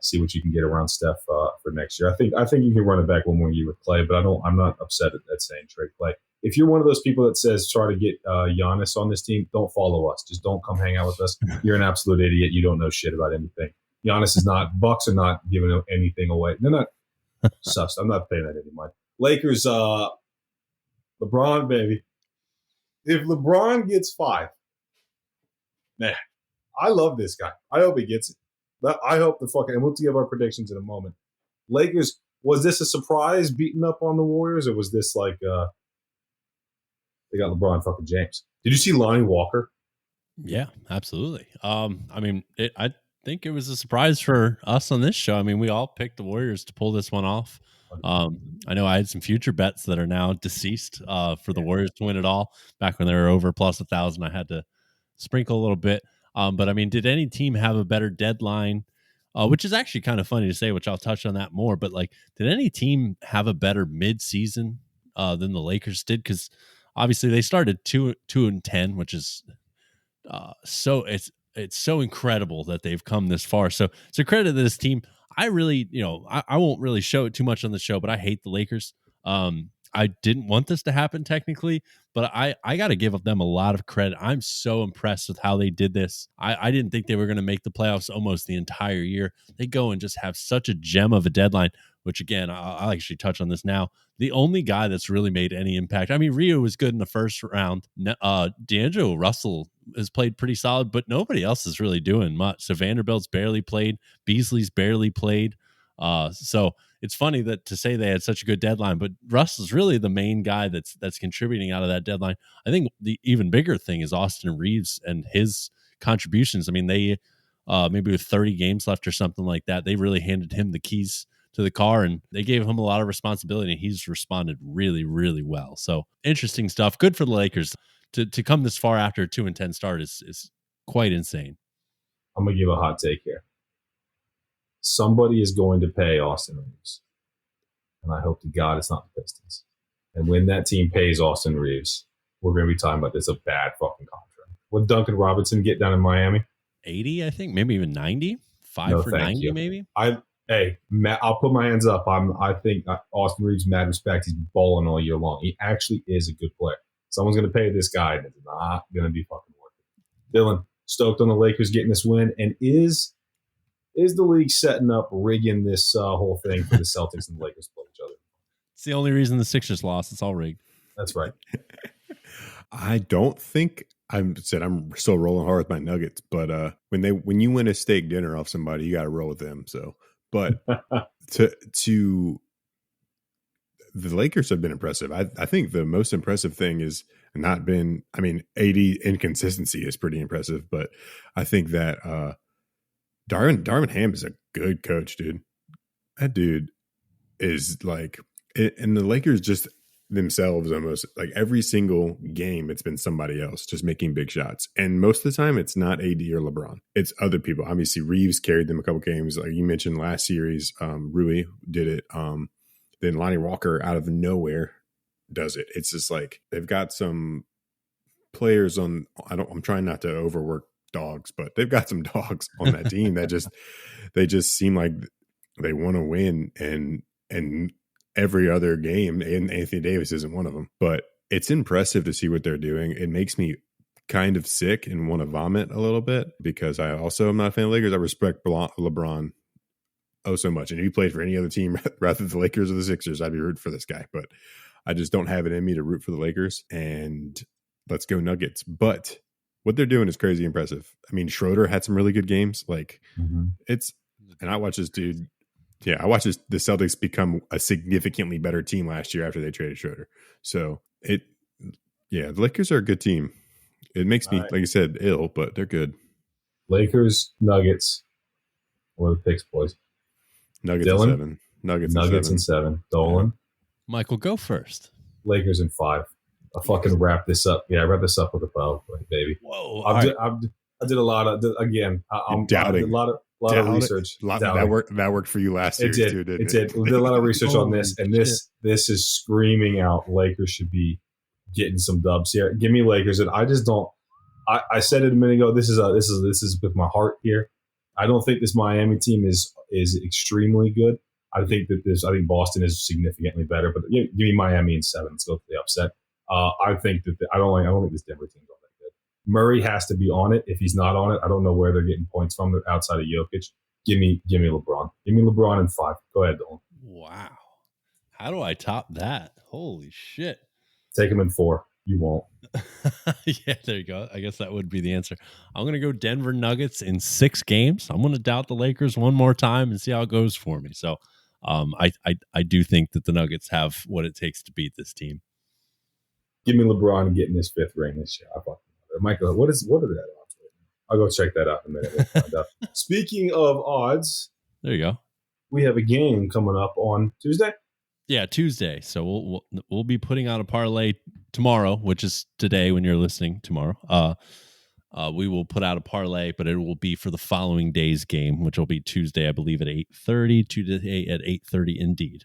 see what you can get around Steph for next year. I think you can run it back one more year with Klay, but I'm not upset at saying trade Klay. If you're one of those people that says try to get Giannis on this team, don't follow us. Just don't come hang out with us. You're an absolute idiot. You don't know shit about anything. Giannis is not. Bucks are not giving anything away. They're not. Sussed. I'm not paying that any mind. Lakers. LeBron, baby. If LeBron gets 5, man, I love this guy. I hope he gets it. I hope and we'll give our predictions in a moment. Lakers, was this a surprise beating up on the Warriors, or was this like they got LeBron fucking James? Did you see Lonnie Walker? Yeah, absolutely. I mean, I think it was a surprise for us on this show. I mean, we all picked the Warriors to pull this one off. I know I had some future bets that are now deceased for the Warriors to win it all. Back when they were over plus 1,000, I had to sprinkle a little bit. But I mean, did any team have a better deadline? Which is actually kind of funny to say, which I'll touch on that more. But like, did any team have a better mid-season than the Lakers did? Because obviously they started 2-10, which is so it's so incredible that they've come this far. So credit to this team. I really, I won't really show it too much on the show, but I hate the Lakers. I didn't want this to happen technically, but I got to give them a lot of credit. I'm so impressed with how they did this. I didn't think they were going to make the playoffs almost the entire year. They go and just have such a gem of a deadline, which again, I'll actually touch on this now. The only guy that's really made any impact. I mean, Rio was good in the first round. D'Angelo Russell has played pretty solid, but nobody else is really doing much. So Vanderbilt's barely played. Beasley's barely played. So it's funny that to say they had such a good deadline, but Russ is really the main guy that's contributing out of that deadline. I think the even bigger thing is Austin Reeves and his contributions. I mean, they maybe with 30 games left or something like that, they really handed him the keys to the car and they gave him a lot of responsibility, and he's responded really, really well. So interesting stuff. Good for the Lakers to come this far after a 2-10 start is quite insane. I'm gonna give a hot take here. Somebody is going to pay Austin Reeves, and I hope to God it's not the Pistons. And when that team pays Austin Reeves, we're going to be talking about this a bad fucking contract. What did Duncan Robinson get down in Miami? 80, I think, maybe even 90. No, for 90, you. maybe. Matt, I'll put my hands up. I think Austin Reeves, mad respect. He's been balling all year long. He actually is a good player. Someone's going to pay this guy, and it's not going to be fucking worth it. Dylan, stoked on the Lakers getting this win, and is the league setting up, rigging this whole thing for the Celtics and the Lakers to play each other? It's the only reason the Sixers lost. It's all rigged. That's right. I don't think I'm still rolling hard with my Nuggets, but when you win a steak dinner off somebody, you got to roll with them. So, but to the Lakers have been impressive. I think the most impressive thing is not been. I mean, AD inconsistency is pretty impressive, but I think that Darvin Ham is a good coach, dude. That dude is like, and the Lakers just themselves almost like every single game it's been somebody else just making big shots, and most of the time it's not AD or LeBron, it's other people. Obviously Reeves carried them a couple games, like you mentioned last series. Rui did it. Then Lonnie Walker out of nowhere does it. It's just like they've got some players on. I'm trying not to overwork dogs, but they've got some dogs on that team that they just seem like they want to win, and every other game, and Anthony Davis isn't one of them. But it's impressive to see what they're doing. It makes me kind of sick and want to vomit a little bit, because I also am not a fan of Lakers. I respect LeBron so much, and if he played for any other team rather than the Lakers or the Sixers, I'd be rooting for this guy. But I just don't have it in me to root for the Lakers, and let's go Nuggets. But what they're doing is crazy impressive. I mean, Schroeder had some really good games. Like it's, and I watched this dude. Yeah, I watched the Celtics become a significantly better team last year after they traded Schroeder. So the Lakers are a good team. It makes me, like you said, ill, but they're good. Lakers, Nuggets. What are the picks, boys? Nuggets Dylan? in 7. Nuggets in 7. Dolan. Yeah. Michael, go first. Lakers in 5. I'll fucking wrap this up. Yeah, wrap this up with a bow, baby. Whoa! I did a lot of again. I'm doubting. A lot of research. That worked for you last year too, didn't it? It did. We did a lot of research on this, and this is screaming out Lakers should be getting some dubs here. Give me Lakers, and I just don't. I said it a minute ago. This is with my heart here. I don't think this Miami team is extremely good. I think Boston is significantly better, but give me Miami in 7. Let's go for the upset. I think that I don't think this Denver team's all that good. Murray has to be on it. If he's not on it, I don't know where they're getting points from. They're outside of Jokic. Give me LeBron. Give me LeBron in 5. Go ahead, Dolan. Wow. How do I top that? Holy shit. Take him in 4. You won't. Yeah, there you go. I guess that would be the answer. I'm going to go Denver Nuggets in 6 games. I'm going to doubt the Lakers one more time and see how it goes for me. So I do think that the Nuggets have what it takes to beat this team. Give me LeBron getting his 5th ring this year. Michael, what are that odds? I'll go check that out in a minute. We'll find out. Speaking of odds, there you go. We have a game coming up on Tuesday. Yeah, Tuesday. So we'll be putting out a parlay tomorrow, which is today when you're listening tomorrow. We will put out a parlay, but it will be for the following day's game, which will be Tuesday, I believe, at 8:30. Tuesday at 8:30, indeed.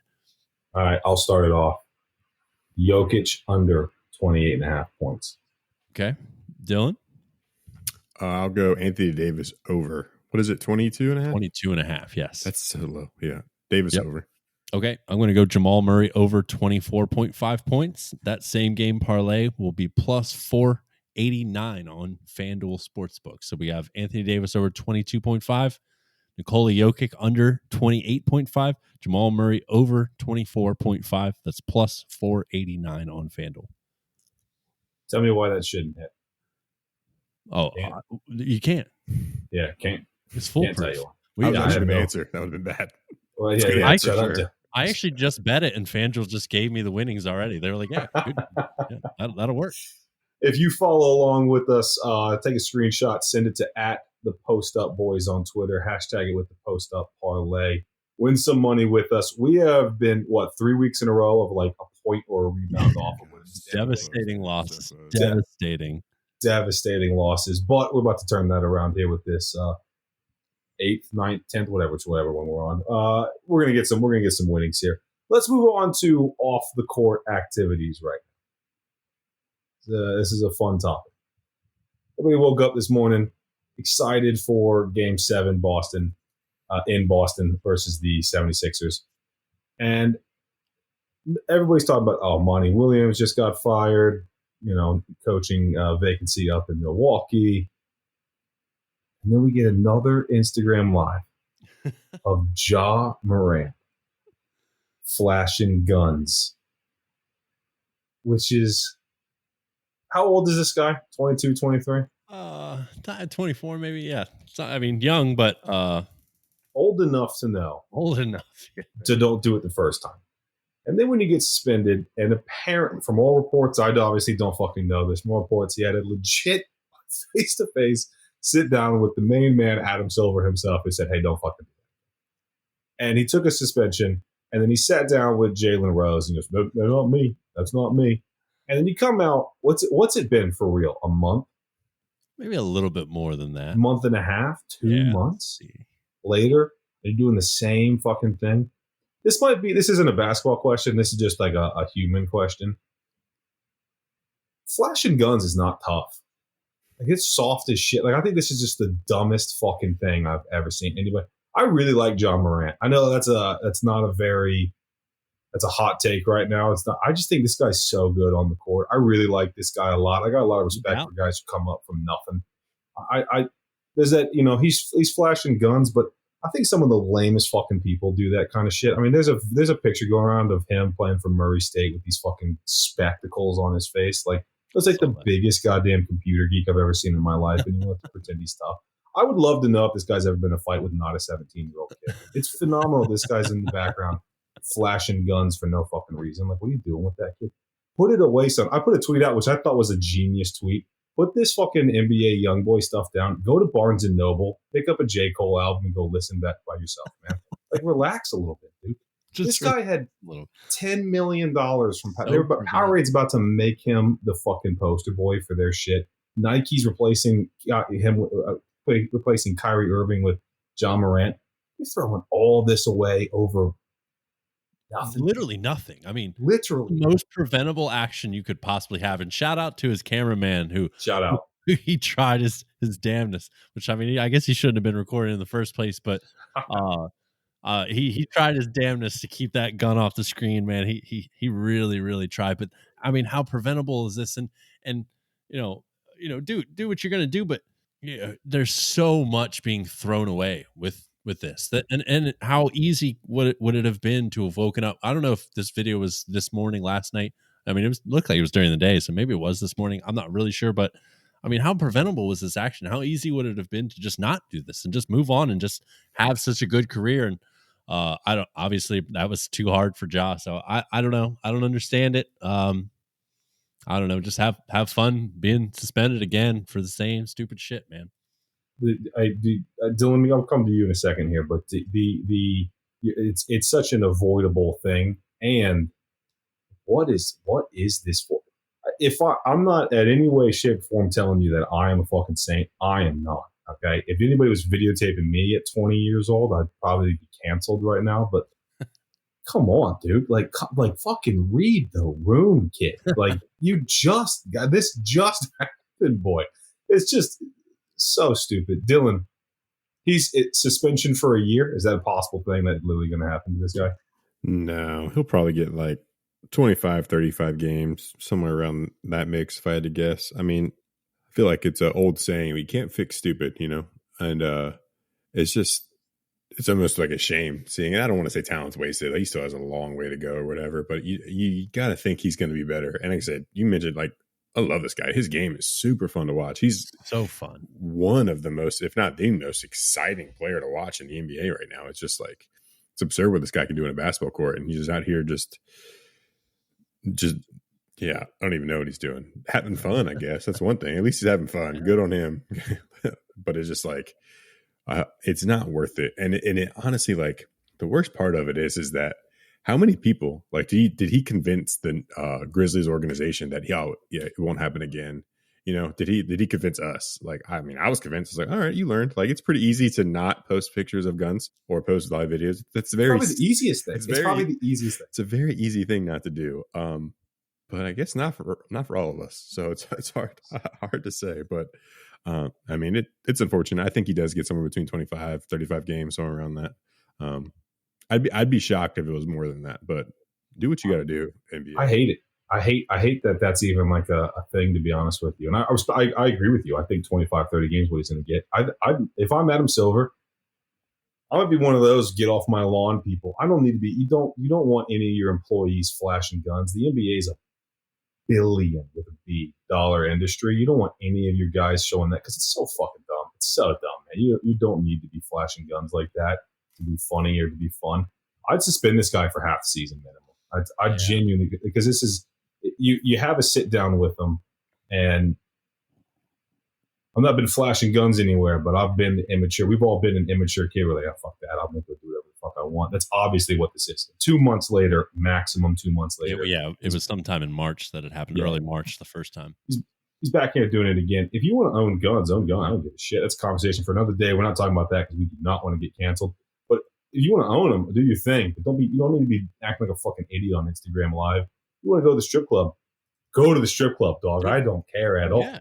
All right, I'll start it off. Jokic under 28.5 points. Okay. Dylan? I'll go Anthony Davis over. What is it, 22.5? 22.5, yes. That's so low. Yeah. Davis over. Okay, I'm going to go Jamal Murray over 24.5 points. That same game parlay will be plus 489 on FanDuel Sportsbook. So we have Anthony Davis over 22.5, Nikola Jokic under 28.5, Jamal Murray over 24.5. That's plus 489 on FanDuel. Tell me why that shouldn't hit. Oh, you can't. Yeah, can't. It's foolproof. I was going to answer. That would have been bad. Well, yeah, I actually just bet it, and FanDuel just gave me the winnings already. They were like, "Yeah, good. Yeah, that'll work." If you follow along with us, take a screenshot, send it to @thePostUpBoys on Twitter. Hashtag it with the Post Up Parlay. Win some money with us. We have been 3 weeks in a row of like a point or a rebound off of wins. Devastating losses. Devastating losses. But we're about to turn that around here with this 8th, 9th, 10th, whatever when we're on. We're gonna get some winnings here. Let's move on to off the court activities right now. This is a fun topic. Everybody woke up this morning excited for Game 7 in Boston versus the 76ers. And everybody's talking about, Monty Williams just got fired, coaching vacancy up in Milwaukee. And then we get another Instagram live of Ja Morant flashing guns, which is, how old is this guy? 22, 23? 24 maybe, yeah. Young, but old enough to know. Old enough. To don't do it the first time. And then when you get suspended, and apparently from all reports, I obviously don't fucking know this, more reports, he had a legit face-to-face sit down with the main man, Adam Silver himself, who said, "Hey, don't fucking do that." And he took a suspension, and then he sat down with Jalen Rose and he goes, "No, that's not me. That's not me." And then you come out. What's it been for real? A month, Maybe a little bit more than that. month and a half, 2 Yeah, months later, they're doing the same fucking thing. This isn't a basketball question. This is just like a human question. Flashing guns is not tough. Like, it's soft as shit. Like, I think this is just the dumbest fucking thing I've ever seen. Anyway, I really like John Morant. I know that's a hot take right now. It's not. I just think this guy's so good on the court. I really like this guy a lot. I got a lot of respect for guys who come up from nothing. I there's that, he's flashing guns, but I think some of the lamest fucking people do that kind of shit. I mean, there's a picture going around of him playing for Murray State with these fucking spectacles on his face. Like, it's like the biggest goddamn computer geek I've ever seen in my life, and you have to pretend he's tough. I would love to know if this guy's ever been in a fight with not a 17-year-old kid. It's phenomenal. This guy's in the background flashing guns for no fucking reason. Like, what are you doing with that kid? Put it away, son. I put a tweet out, which I thought was a genius tweet. Put this fucking NBA YoungBoy stuff down. Go to Barnes & Noble. Pick up a J. Cole album and go listen to that by yourself, man. Like, relax a little bit, dude. This guy had $10 million from Powerade about to make him the fucking poster boy for their shit. Nike's replacing Kyrie Irving with John Morant. You're throwing all this away over nothing. Literally nothing. I mean, literally the most preventable action you could possibly have. And shout out to his cameraman who he tried his damnness, which, I mean, I guess he shouldn't have been recording in the first place, but he tried his damnness to keep that gun off the screen, man. He really, really tried. But I mean, how preventable is this? And do what you're gonna do, but there's so much being thrown away with this, and how easy would it have been to have woken up? I don't know if this video was this morning, last night. I mean, looked like it was during the day, so maybe it was this morning. I'm not really sure, but I mean, how preventable was this action? How easy would it have been to just not do this and just move on and just have such a good career? And obviously that was too hard for Ja. So I don't know. I don't understand it. I don't know. Just have fun being suspended again for the same stupid shit, man. Dylan, I'll come to you in a second here, but it's such an avoidable thing. And what is this for? If I'm not at any way, shape, or form telling you that I am a fucking saint, I am not. Okay. If anybody was videotaping me at 20 years old, I'd probably be canceled right now. But come on, dude. Like fucking read the room, kid. Like, this just happened, boy. It's just so stupid. Dylan, it's suspension for a year. Is that a possible thing that's literally going to happen to this guy? No, he'll probably get like 25, 35 games, somewhere around that mix, if I had to guess. I mean, I feel like it's an old saying, we can't fix stupid, and it's almost like a shame seeing it. I don't want to say talent's wasted. He still has a long way to go or whatever, but you got to think he's going to be better. And like I said, you mentioned, like, I love this guy. His game is super fun to watch. He's so fun. One of the most, if not the most exciting player to watch in the NBA right now. It's just like, it's absurd what this guy can do in a basketball court. And he's just out here just, yeah, I don't even know what he's doing. Having fun, I guess. That's one thing. At least he's having fun. Good on him. But it's just like, it's not worth it. And it honestly, like, the worst part of it is that how many people, like, did he convince the Grizzlies organization that it won't happen again? Did he convince us? Like, I mean, I was convinced. It's like, all right, you learned. Like, it's pretty easy to not post pictures of guns or post live videos. That's probably the easiest thing. It's probably the easiest thing. It's a very easy thing not to do. But I guess not for all of us. So it's hard to say. But I mean, it's unfortunate. I think he does get somewhere between 25, 35 games, somewhere around that. I'd be shocked if it was more than that. But do what you got to do, NBA. I hate it. I hate that that's even like a thing, to be honest with you. And I agree with you. I think 25, 30 games what he's going to get. If I'm Adam Silver, I'm going to be one of those get off my lawn people. I don't need to be. You don't want any of your employees flashing guns. The NBA is a billion with a B dollar industry. You don't want any of your guys showing that because it's so fucking dumb. It's so dumb, man. You don't need to be flashing guns like that to be funny or to be fun. I'd suspend this guy for half the season minimum. I genuinely, because this is, you have a sit down with them, and I've not been flashing guns anywhere, but I've been immature. We've all been an immature kid. We're like, oh, fuck that. I'll make it do whatever the fuck I want. That's obviously what this is. 2 months later, maximum 2 months later. It was sometime in March that it happened. Early March, the first time. He's back here doing it again. If you want to own guns, own gun. I don't give a shit. That's a conversation for another day. We're not talking about that because we do not want to get canceled. But if you want to own them, do your thing. But you don't need to be acting like a fucking idiot on Instagram Live. You want to go to the strip club, go to the strip club, dog. I don't care at all. Yeah.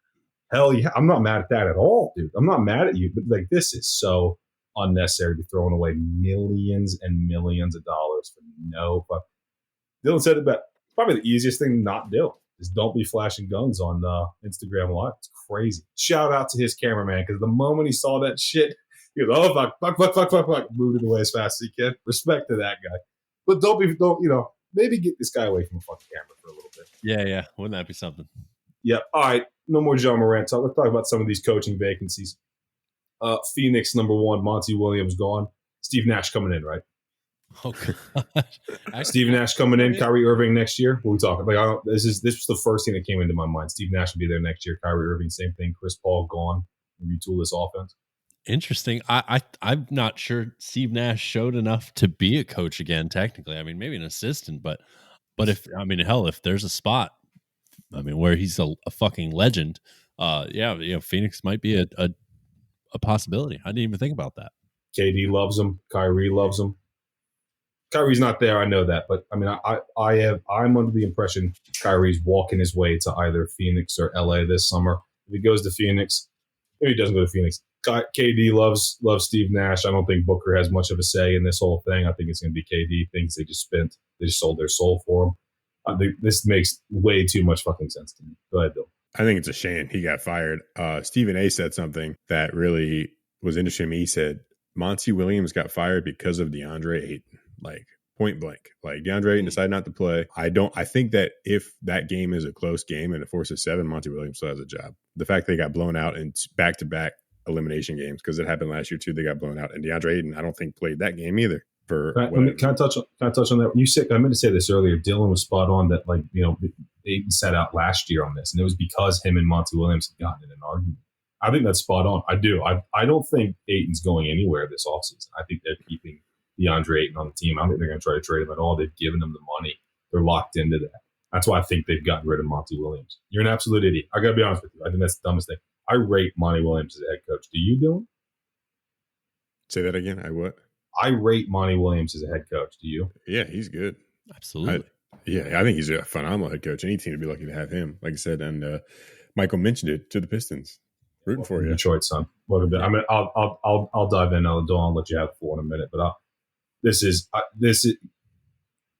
Hell yeah, I'm not mad at that at all, dude. I'm not mad at you, but like this is so unnecessary to be throwing away millions and millions of dollars for no fuck. Dylan said it, but probably the easiest thing to not do is don't be flashing guns on Instagram Live. It's crazy. Shout out to his cameraman because the moment he saw that shit, he goes, "Oh fuck," moved it away as fast as he can. Respect to that guy, but maybe get this guy away from a fucking camera for a little bit. Yeah. Wouldn't that be something? Yeah. All right. No more John Morant talk. Let's talk about some of these coaching vacancies. Phoenix, number 1, Monty Williams gone. Steve Nash coming in, right? Oh gosh. Steve Nash coming in. Kyrie Irving next year. What are we talking? Like, this was the first thing that came into my mind. Steve Nash will be there next year. Kyrie Irving, same thing. Chris Paul gone. Retool this offense. Interesting. I'm not sure Steve Nash showed enough to be a coach again. Technically, I mean, maybe an assistant, but if there's a spot, I mean, where he's a fucking legend, Phoenix might be a possibility. I didn't even think about that. KD loves him. Kyrie loves him. Kyrie's not there, I know that, but I mean, I'm under the impression Kyrie's walking his way to either Phoenix or LA this summer. If he goes to Phoenix, maybe he doesn't go to Phoenix. KD loves Steve Nash. I don't think Booker has much of a say in this whole thing. I think it's going to be KD. Things they just sold their soul for him. I think this makes way too much fucking sense to me. Go ahead, Bill. I think it's a shame he got fired. Stephen A said something that really was interesting to me. He said Monty Williams got fired because of DeAndre Ayton, like point blank. Like DeAndre Ayton decided not to play. I think that if that game is a close game and it forces 7, Monty Williams still has a job. The fact they got blown out in back-to-back elimination games, because it happened last year too, they got blown out. And DeAndre Ayton, I don't think played that game either. Can I touch on that? You said, I meant to say this earlier. Dylan was spot on that, like, Ayton sat out last year on this, and it was because him and Monty Williams had gotten in an argument. I think that's spot on. I do. I don't think Ayton's going anywhere this offseason. I think they're keeping DeAndre Ayton on the team. I don't think they're going to try to trade him at all. They've given him the money. They're locked into that. That's why I think they've gotten rid of Monty Williams. You're an absolute idiot. I got to be honest with you. I think that's the dumbest thing. I rate Monty Williams as a head coach. Do you, Dylan? Say that again. I rate Monty Williams as a head coach. Do you? Yeah, he's good. Absolutely. I think he's a phenomenal head coach. Any team would be lucky to have him, like I said. And Michael mentioned it to the Pistons. Rooting for you, Detroit, son. Welcome to. I mean, I'll dive in. I'll let you have the floor in a minute. But this is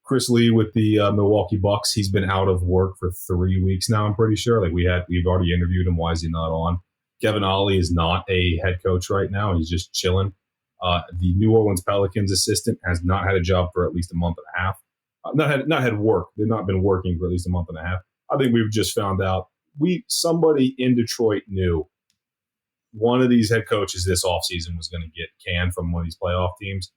Chris Lee with the Milwaukee Bucks. He's been out of work for 3 weeks now. I'm pretty sure. Like we've already interviewed him. Why is he not on? Kevin Ollie is not a head coach right now. He's just chilling. The New Orleans Pelicans assistant has not had a job for at least a month and a half. Not had work. They've not been working for at least a month and a half. I think we've just found out. Somebody in Detroit knew one of these head coaches this offseason was going to get canned from one of these playoff teams.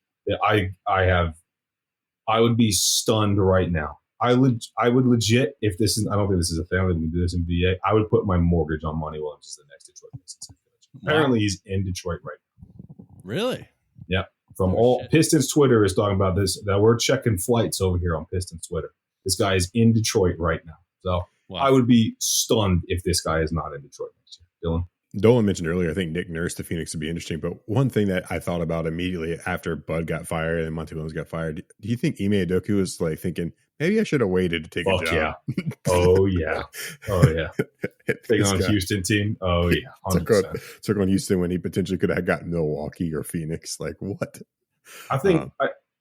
I would be stunned right now. I would legit, if this is, I don't think this is a family, we do this in VA, I would put my mortgage on Monty Williams as the next Detroit Pistons head coach. Apparently he's in Detroit right now. Really? Yeah. Pistons Twitter is talking about this, that we're checking flights over here on Pistons Twitter. This guy is in Detroit right now. So I would be stunned if this guy is not in Detroit next year. Dylan? Dolan mentioned earlier, I think Nick Nurse to Phoenix would be interesting. But one thing that I thought about immediately after Bud got fired and Monty Williams got fired, do you think Ime Udoka was like thinking, maybe I should have waited to take a job? Yeah. Oh, yeah. Taking on a Houston team? Oh, yeah. 100%. Took on Houston when he potentially could have gotten Milwaukee or Phoenix. Like, what? I think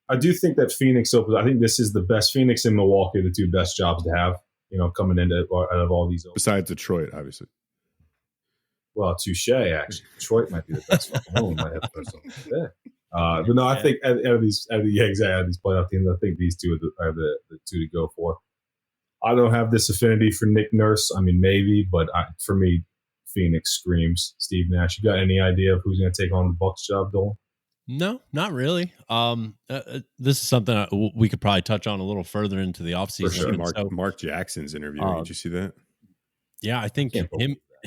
I do think that Phoenix opens. I think this is the best. Phoenix and Milwaukee are the two best jobs to have, coming into out of all these. Besides Detroit, obviously. Well, touche, actually. Detroit might be the best one. Might have the best one. Yeah. But no, I think out of these playoff teams, I think these two are the two to go for. I don't have this affinity for Nick Nurse. I mean, maybe, but for me, Phoenix screams Steve Nash. You got any idea of who's going to take on the Bucks job, Dolan? No, not really. This is something we could probably touch on a little further into the offseason. Sure. Mark Jackson's interview. Did you see that? Yeah, I think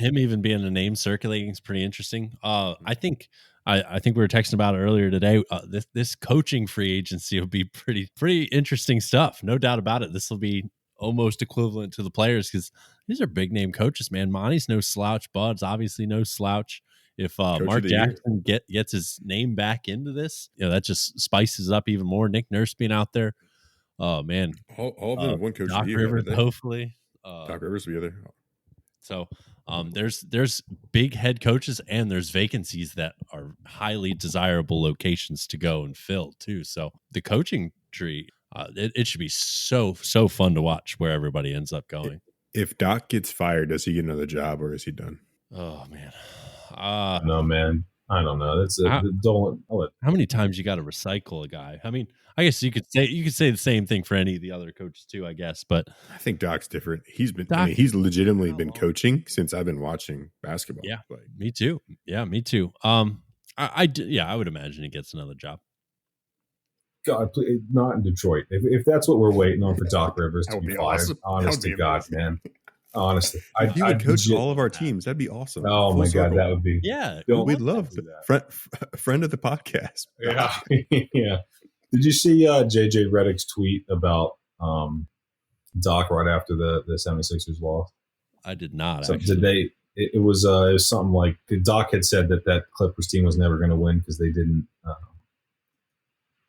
him even being a name circulating is pretty interesting. I think we were texting about it earlier today. This coaching free agency will be pretty interesting stuff. No doubt about it. This will be almost equivalent to the players because these are big name coaches, man. Monty's no slouch. Bud's obviously no slouch. If Mark Jackson gets his name back into this, that just spices it up even more. Nick Nurse being out there. Oh man, all of them have one coach Doc of the year. Rivers, hopefully. Doc Rivers will be there. So there's big head coaches and there's vacancies that are highly desirable locations to go and fill too. So the coaching tree, it should be so fun to watch where everybody ends up going. If Doc gets fired, does he get another job or is he done? Oh man, no man, I don't know. That's how many times you got to recycle a guy? I mean, I guess you could say the same thing for any of the other coaches too, I guess. But I think Doc's different. He's legitimately been coaching since I've been watching basketball. Yeah, me too. Yeah, me too. I would imagine he gets another job. God, please, not in Detroit. If that's what we're waiting on for Doc Rivers to be fired, awesome. Honest to God, man. Honestly, he would coach all of our teams. That'd be awesome. Oh my God, that would be. Yeah, we'd love that. Friend of the podcast. Yeah, yeah. Did you see JJ Redick's tweet about Doc right after the 76ers lost? I did not. So did they? It was something like Doc had said that Clippers team was never going to win because they didn't.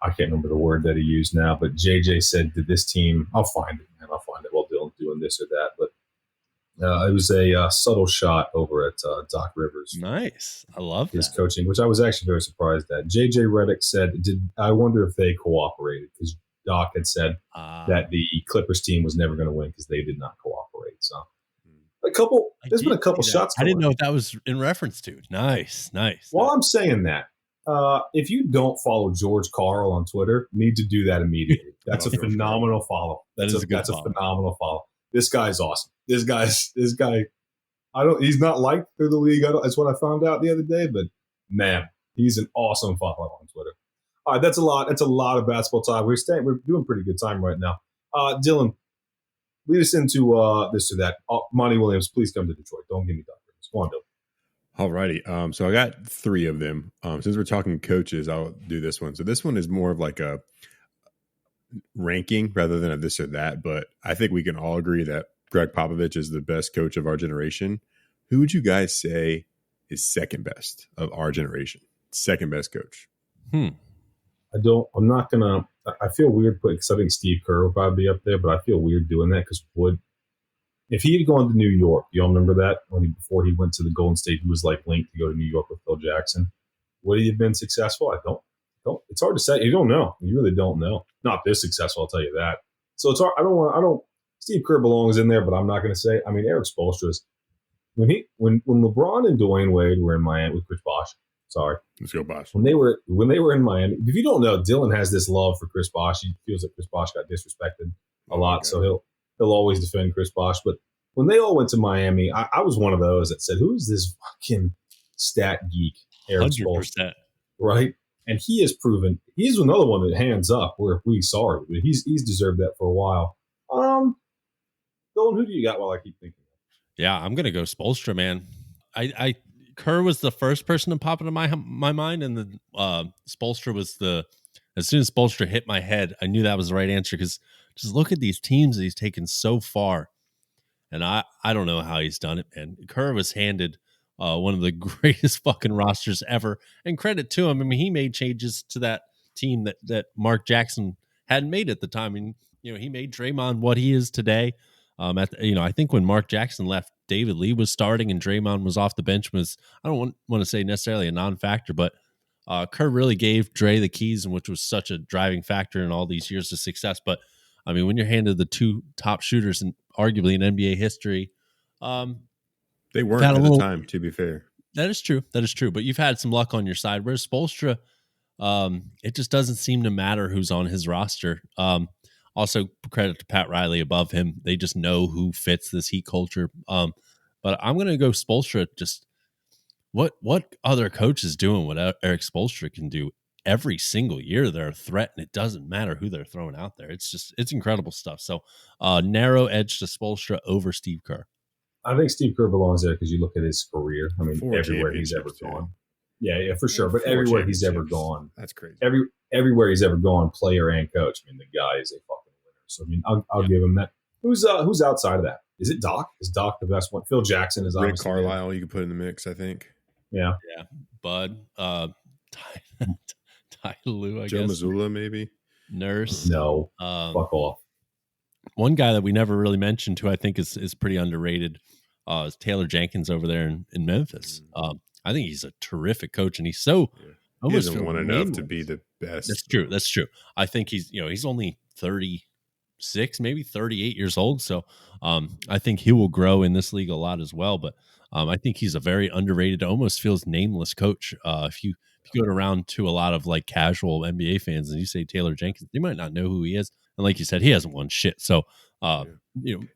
I can't remember the word that he used now, but JJ said, "Did this team?" I'll find it, man. I'll find it while Dylan's doing this or that, but. It was a subtle shot over at Doc Rivers. Nice. I love his coaching, which I was actually very surprised at. JJ Redick said, I wonder if they cooperated because Doc had said that the Clippers team was never going to win because they did not cooperate. So there's been a couple shots. I didn't know if that was in reference to. Nice. While I'm saying that, if you don't follow George Karl on Twitter, you need to do that immediately. That's a phenomenal follow. That's a phenomenal follow. This guy's awesome. This guy. He's not liked through the league. That's what I found out the other day. But man, he's an awesome follow on Twitter. All right, that's a lot. That's a lot of basketball time. We're doing pretty good time right now. Dylan, lead us into this or that. Monty Williams, please come to Detroit. Don't give me Doc Rivers. Come on, Dylan. All righty. So I got 3 of them. Since we're talking coaches, I'll do this one. So this one is more of like a ranking rather than a this or that, but I think we can all agree that Greg Popovich is the best coach of our generation. Who would you guys say is second best of our generation? Second best coach? I'm not gonna. I feel weird because I think Steve Kerr would probably be up there, but I feel weird doing that because if he had gone to New York, you all remember that before he went to the Golden State, he was like linked to go to New York with Phil Jackson. Would he have been successful? I don't. It's hard to say. You don't know. You really don't know. Not this successful, I'll tell you that. So it's hard. I don't. Steve Kerr belongs in there, but I'm not going to say. I mean, Eric Spoelstra's when LeBron and Dwayne Wade were in Miami with Chris Bosh. Sorry, let's go Bosh. When they were in Miami, if you don't know, Dylan has this love for Chris Bosh. He feels like Chris Bosh got disrespected a lot, so he'll always defend Chris Bosh. But when they all went to Miami, I was one of those that said, "Who is this fucking stat geek, Eric Spoelstra?" Right? And he has proven he's another one that hands up where we saw it. He's deserved that for a while. Dylan, who do you got while I keep thinking? Yeah, I'm gonna go Spoelstra, man. I Kerr was the first person to pop into my mind, and then Spoelstra was as soon as Spoelstra hit my head, I knew that was the right answer because just look at these teams that he's taken so far. And I don't know how he's done it, man. Kerr was handed one of the greatest fucking rosters ever. And credit to him. I mean, he made changes to that team that Mark Jackson hadn't made at the time. And, he made Draymond what he is today. I think when Mark Jackson left, David Lee was starting and Draymond was off the bench. I don't want to say necessarily a non-factor, but Kerr really gave Dre the keys, which was such a driving factor in all these years of success. But, I mean, when you're handed the 2 top shooters and arguably in NBA history, they weren't at the time, to be fair. That is true. But you've had some luck on your side. Whereas Spoelstra, it just doesn't seem to matter who's on his roster. Also, credit to Pat Riley above him. They just know who fits this Heat culture. But I'm going to go Spoelstra. Just what other coach is doing what Eric Spoelstra can do every single year? They're a threat, and it doesn't matter who they're throwing out there. It's incredible stuff. So narrow edge to Spoelstra over Steve Kerr. I think Steve Kerr belongs there because you look at his career. I mean, 4 everywhere he's ever championships, dude. gone. Yeah, for sure. But 4 everywhere he's ever championships. gone, That's crazy. everywhere he's ever gone, player and coach. I mean, the guy is a fucking winner. So I mean, I'll give him that. Who's outside of that? Is it Doc? Is Doc the best one? Phil Jackson is Rick obviously Carlisle. You could put in the mix, I think. Yeah. Bud, Ty Lue, I Joe guess. Mazzulla, maybe. Nurse. No. Fuck off. One guy that we never really mentioned, who I think is pretty underrated, is Taylor Jenkins over there in Memphis. I think he's a terrific coach, and he's so he doesn't want enough to be the best. That's true. I think he's only 36, maybe 38 years old. So I think he will grow in this league a lot as well. But I think he's a very underrated, almost feels nameless coach. If you go around to a lot of like casual NBA fans and you say Taylor Jenkins, they might not know who he is. And like you said, he hasn't won shit. So,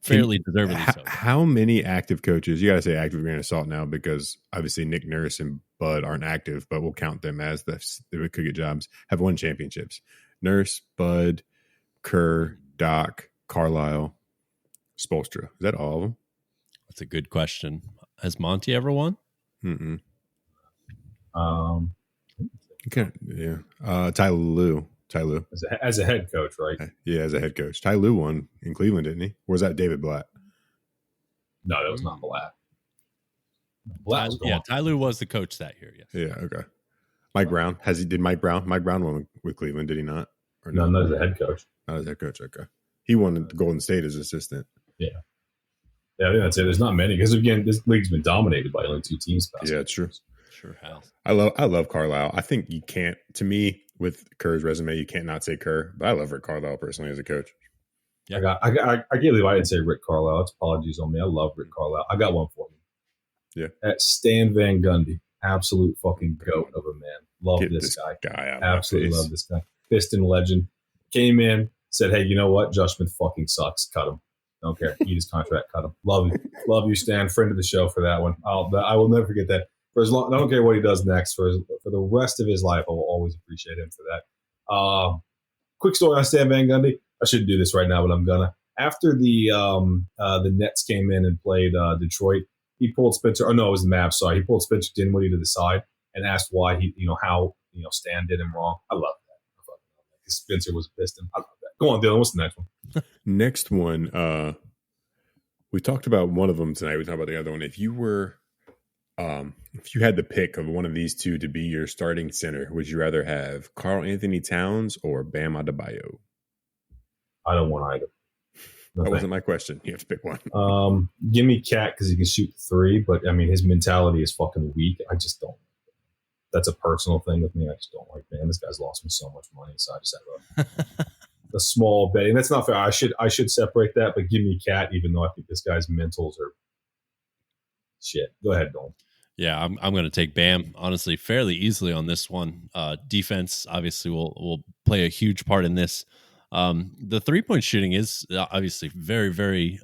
fairly deservedly so. How many active coaches, you got to say active grain of salt now, because obviously Nick Nurse and Bud aren't active, but we'll count them as they could get jobs, have won championships. Nurse, Bud, Kerr, Doc, Carlisle, Spoelstra. Is that all of them? That's a good question. Has Monty ever won? Mm-mm. Okay, yeah. Ty Lue. As a head coach, right? Yeah, as a head coach. Ty Lue won in Cleveland, didn't he? Or was that David Blatt? No, that was not Blatt. Blatt was gone. Ty Lue was the coach that year. Yes. Yeah. Okay. Mike Brown did Mike Brown won with Cleveland? Did he not? Or no, not as a head coach. Not as head coach. Okay. He won at Golden State as assistant. Yeah. Yeah, I think that's it. There's not many because again, this league's been dominated by only 2 teams. Yeah, it's true. Sure has. I love Carlisle. I think you can't. To me, with Kerr's resume, you can't not say Kerr. But I love Rick Carlisle personally as a coach. Yeah, I can't believe I didn't say Rick Carlisle. It's apologies on me. I love Rick Carlisle. I got one for you. Yeah. At Stan Van Gundy, absolute fucking goat of a man. Love this guy. Absolutely love this guy. Piston legend. Came in, said, "Hey, you know what? Josh Smith fucking sucks. Cut him. Don't care. Eat his contract. Cut him. Love you. Love you, Stan. Friend of the show for that one. I will never forget that. For as long, I don't care what he does next. For the rest of his life, I will always appreciate him for that. Quick story on Stan Van Gundy. I shouldn't do this right now, but I'm gonna. After the Nets came in and played Detroit, he pulled Spencer. Oh no, it was the Mavs. Sorry, he pulled Spencer Dinwiddie to the side and asked why how Stan did him wrong. I love that. Because Spencer was a Piston. I love that. Go on, Dylan. What's the next one? Next one. We talked about one of them tonight. We talked about the other one. If you had the pick of one of these two to be your starting center, would you rather have Karl Anthony Towns or Bam Adebayo? I don't want either. That wasn't my question. You have to pick one. Give me Cat because he can shoot 3, but I mean his mentality is fucking weak. I just don't. That's a personal thing with me. I just don't like. Man, this guy's lost me so much money, so I just have a small betting. That's not fair. I should separate that, but give me Cat, even though I think this guy's mentals are shit. Go ahead, Dolan. Yeah, I'm going to take Bam, honestly, fairly easily on this one. Defense, obviously, will play a huge part in this. The 3-point shooting is obviously very, very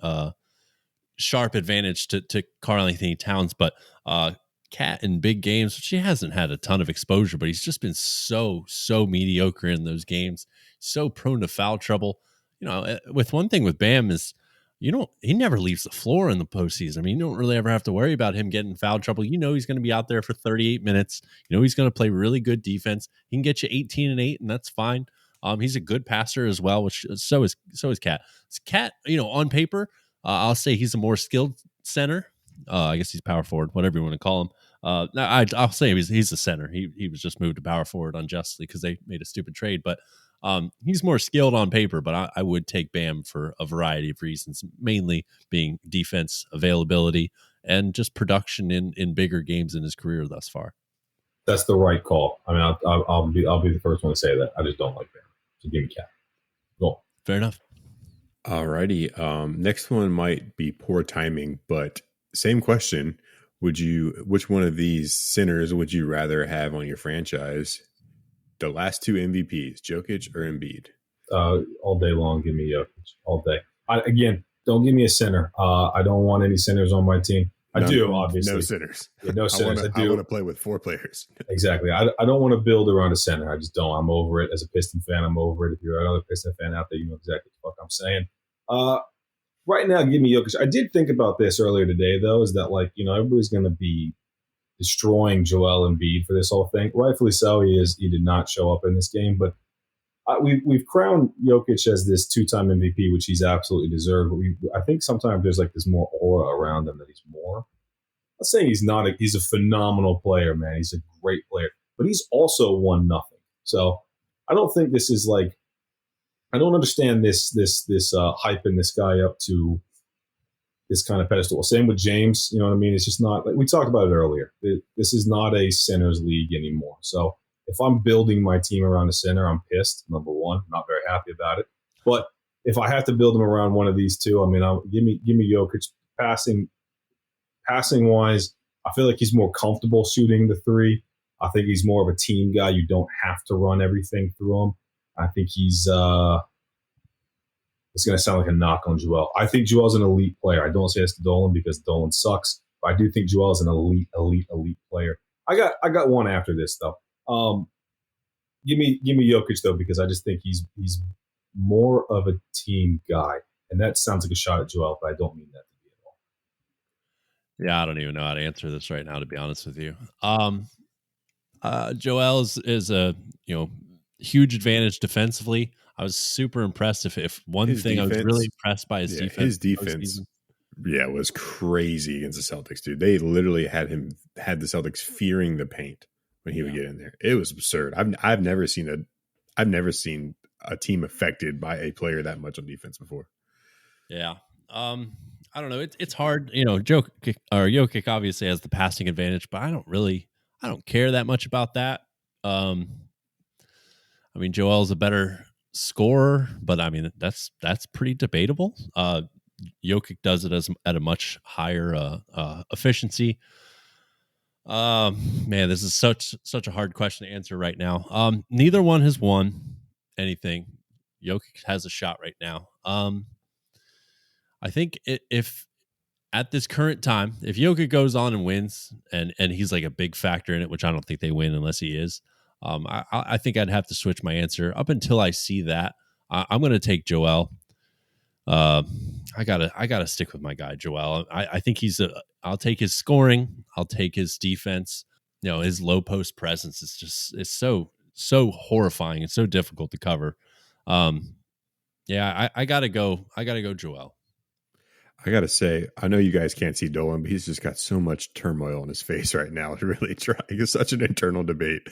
sharp advantage to Karl Anthony Towns, but Cat in big games, she hasn't had a ton of exposure, but he's just been so mediocre in those games, so prone to foul trouble. With one thing with Bam is, he never leaves the floor in the postseason. I mean, you don't really ever have to worry about him getting foul trouble. He's going to be out there for 38 minutes. He's going to play really good defense. He can get you 18 and 8, and that's fine. He's a good passer as well, which so is Cat. Cat, on paper, I'll say he's a more skilled center. I guess he's power forward, whatever you want to call him. I'll say he's a center. He was just moved to power forward unjustly because they made a stupid trade, but he's more skilled on paper. But I would take Bam for a variety of reasons, mainly being defense availability and just production in bigger games in his career thus far. That's the right call. I mean, I'll be the first one to say that. I just don't like Bam. So give me Cat. Go. Fair enough. Alrighty. Next one might be poor timing, but same question. Which one of these centers would you rather have on your franchise? The last 2 MVPs, Jokic or Embiid? All day long, give me Jokic. All day. Again, don't give me a center. I don't want any centers on my team. I do, obviously. No centers. Yeah, no centers. I want to play with 4 players. Exactly. I don't want to build around a center. I just don't. I'm over it. As a Piston fan, I'm over it. If you're another Piston fan out there, you know exactly what the fuck I'm saying. right now, give me Jokic. I did think about this earlier today, though, is that like everybody's going to be destroying Joel Embiid for this whole thing. Rightfully so. He did not show up in this game, but we've crowned Jokic as this 2-time MVP, which he's absolutely deserved. But I think sometimes there's like this more aura around him that he's more. I'm not saying he's not. He's a phenomenal player, man. He's a great player, but he's also won nothing. So I don't think this is like. I don't understand this hyping this guy up to this kind of pedestal. Same with James. You know what I mean? It's just not like we talked about it earlier. This is not a centers league anymore. So if I'm building my team around a center, I'm pissed. Number one, not very happy about it. But if I have to build them around one of these two, I mean, give me Jokic passing wise. I feel like he's more comfortable shooting the three. I think he's more of a team guy. You don't have to run everything through him. I think he's. It's going to sound like a knock on Joel. I think Joel's an elite player. I don't say this to Dolan because Dolan sucks, but I do think Joel's an elite player. I got one after this though. Give me Jokic though because I just think he's more of a team guy, and that sounds like a shot at Joel, but I don't mean that to be at all. Yeah, I don't even know how to answer this right now, to be honest with you. Joel is a huge advantage defensively. I was super impressed. If one His thing defense, I was really impressed by his defense. His defense, was crazy against the Celtics, dude. They literally had the Celtics fearing the paint when he would get in there. It was absurd. I've never seen a team affected by a player that much on defense before. Yeah. I don't know. It's hard. Jokic obviously has the passing advantage, but I don't care that much about that. I mean, Joel's a better scorer, but I mean that's pretty debatable. Jokic does it at a much higher efficiency. Man, this is such a hard question to answer right now. Neither one has won anything. Jokic has a shot right now. I think if at this current time, if Jokic goes on and wins, and he's like a big factor in it, which I don't think they win unless he is. I think I'd have to switch my answer up until I see that. I'm going to take Joel. I gotta stick with my guy Joel. I think I'll take his scoring. I'll take his defense. His low post presence is so horrifying and so difficult to cover. Yeah, I gotta go Joel. I gotta say, I know you guys can't see Dolan, but he's just got so much turmoil in his face right now. Really trying. It's such an internal debate.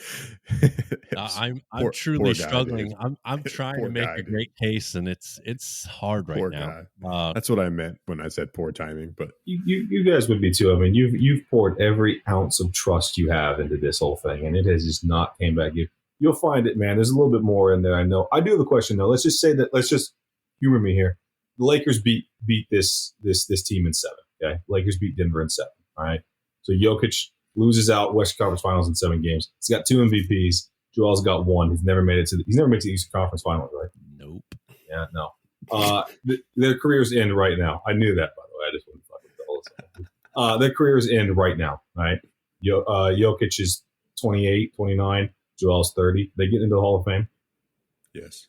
I'm truly struggling. I'm trying to make a great case, and it's hard right now. That's what I meant when I said poor timing. But you guys would be too. I mean, you've poured every ounce of trust you have into this whole thing, and it has just not came back. You'll find it, man. There's a little bit more in there. I know. I do have a question though. Let's just humor me here. The Lakers beat this team in 7. Okay, Lakers beat Denver in 7. All right, so Jokic loses out Western Conference Finals in 7 games. He's got 2 MVPs. Joel's got 1. He's never made it to the Eastern Conference Finals, right? Nope. Yeah, no. Their careers end right now. I knew that, by the way. I just wouldn't fucking the whole their careers end right now. All right, Jokic is 28, 29. Joel's 30. They get into the Hall of Fame. Yes.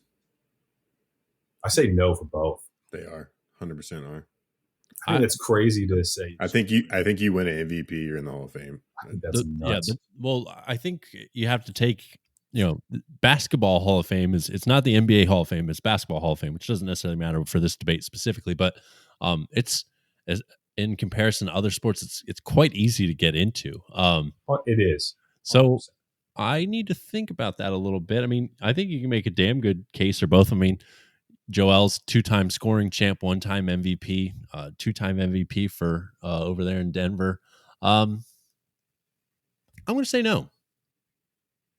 I say no for both. They are 100% are. I think it's crazy to say. I think you win an MVP, you're in the Hall of Fame. I think that's nuts. Well, I think you have to take basketball Hall of Fame it's not the NBA Hall of Fame, it's basketball Hall of Fame, which doesn't necessarily matter for this debate specifically, but it's in comparison to other sports, it's quite easy to get into. It is. 100%. So I need to think about that a little bit. I mean, I think you can make a damn good case for both. I mean, Joel's 2-time scoring champ, 1-time MVP, 2-time MVP for over there in Denver. I'm going to say no.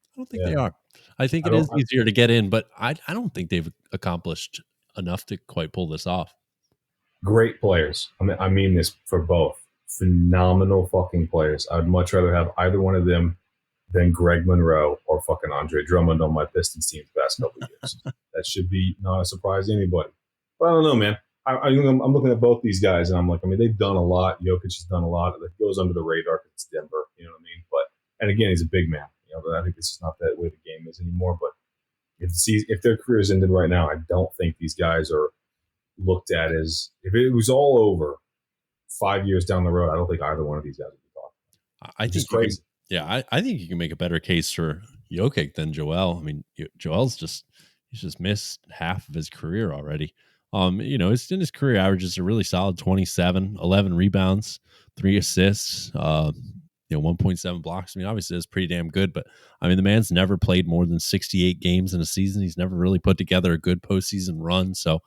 I don't think they are. I think it is easier to get in, but I don't think they've accomplished enough to quite pull this off. Great players. I mean this for both. Phenomenal fucking players. I would much rather have either one of them than Greg Monroe or fucking Andre Drummond on my Pistons team the past couple of years. That should be not a surprise to anybody. But I don't know, man. I'm looking at both these guys, and I'm like, I mean, they've done a lot. Jokic has done a lot. It goes under the radar because it's Denver. You know what I mean? And again, he's a big man. I think this is not that way the game is anymore. But if their careers ended right now, I don't think these guys are looked at as if it was all over 5 years down the road. I don't think either one of these guys would be talking. I think crazy. I think you can make a better case for Jokic than Joel. I mean, Joel's he's just missed half of his career already. His career averages are really solid: 27, 11 rebounds, 3 assists, 1.7 blocks. I mean, obviously it's pretty damn good, but I mean, the man's never played more than 68 games in a season. He's never really put together a good postseason run. So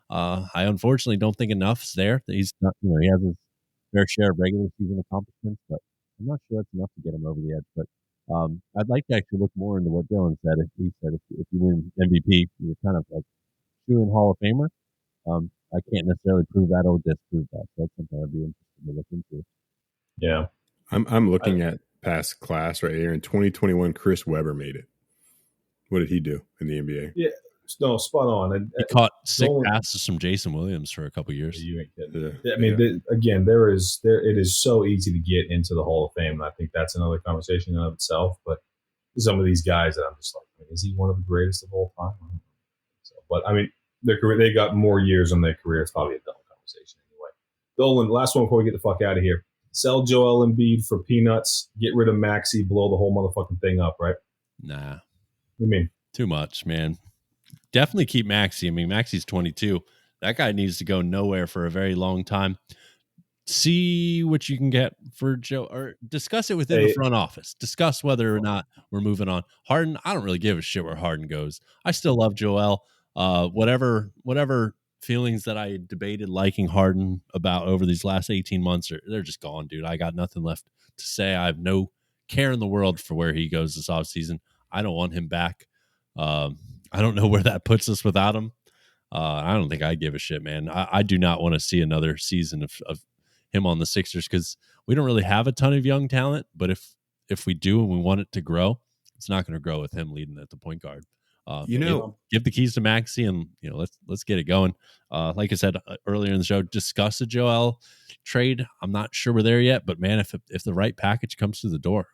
I unfortunately don't think enough's there. He's not, he has his fair share of regular season accomplishments, but I'm not sure that's enough to get him over the edge. But I'd like to actually look more into what Dylan said. He said if you win MVP, you're kind of like shoo-in Hall of Famer. I can't necessarily prove that or disprove that. So that's something I'd be interested to look into. Yeah. I'm looking at past class right here. In 2021, Chris Webber made it. What did he do in the NBA? Yeah. No, spot on. And he caught sick passes from Jason Williams for a couple years. You ain't kidding. I mean, again, it is so easy to get into the Hall of Fame, and I think that's another conversation in and of itself. But some of these guys that I'm just like, is he one of the greatest of all time? So, but I mean, their career, they got more years on their career. It's probably a dumb conversation anyway. Dolan, last one before we get the fuck out of here. Sell Joel Embiid for peanuts. Get rid of Maxey. Blow the whole motherfucking thing up, right? Nah. What do you mean? Too much, man. Definitely keep Maxey. I mean, Maxey's 22. That guy needs to go nowhere for a very long time. See what you can get for Joe, or discuss it within the front office. Discuss whether or not we're moving on. Harden, I don't really give a shit where Harden goes. I still love Joel. Whatever feelings that I debated liking Harden about over these last 18 months, they're just gone, dude. I got nothing left to say. I have no care in the world for where he goes this offseason. I don't want him back. I don't know where that puts us without him. I don't think I give a shit, man. I do not want to see another season of him on the Sixers, because we don't really have a ton of young talent. But if we do and we want it to grow, it's not going to grow with him leading at the point guard. Give the keys to Maxey, and let's get it going. Like I said earlier in the show, discuss a Joel trade. I'm not sure we're there yet, but man, if the right package comes through the door,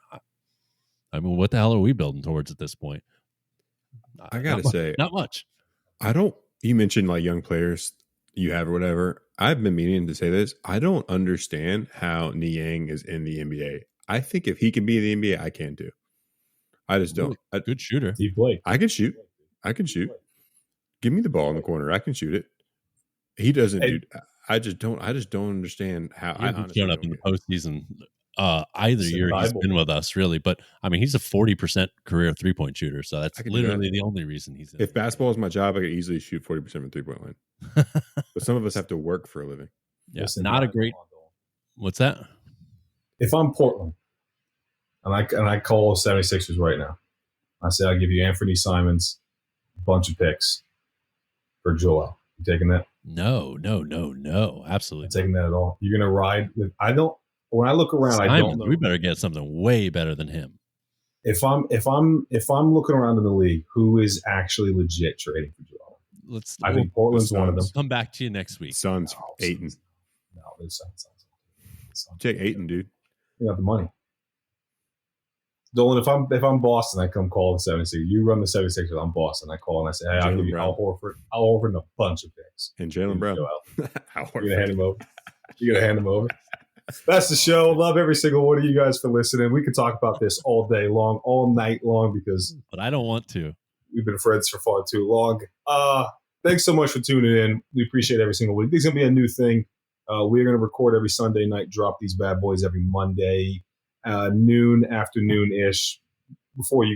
I mean, what the hell are we building towards at this point? I gotta say, not much. You mentioned like young players you have or whatever. I've been meaning to say this. I don't understand how Niang is in the NBA. I think if he can be in the NBA, I can too. I just don't. Good shooter. He played. I can shoot. Give me the ball in the corner. I can shoot it. He doesn't. Dude, I just don't understand how. He hasn't shown up in the postseason either year he's been with us, really. But I mean, he's a 40% career 3-point shooter, so that's literally the only reason he's in. If basketball is my job, I could easily shoot 40% from the 3-point line. But some of us have to work for a living. Yeah, not a great. What's that? If I'm Portland and I call 76ers right now, I say I'll give you Anthony Simons, a bunch of picks for Joel. You taking that? No, absolutely not taking that at all. You're gonna ride with. When I look around, Simons, I don't know. We better get something way better than him. If I'm looking around in the league, who is actually legit trading for Joel? I think Portland's one of them. Come back to you next week. Suns, Ayton. No, there's Suns. Check Ayton, dude. You got the money. Dolan, if I'm Boston, I come call the 76ers. You run the 76ers, I'm Boston. I call and I say, hey, I'll give you Al Horford and a bunch of picks. And Jaylen Brown. You're gonna hand him over. You're gonna hand him over. That's the show. Love every single one of you guys for listening. We could talk about this all day long, all night long, but I don't want to. We've been friends for far too long. Thanks so much for tuning in. We appreciate every single week. This is going to be a new thing. We're going to record every Sunday night, drop these bad boys every Monday, afternoon-ish, before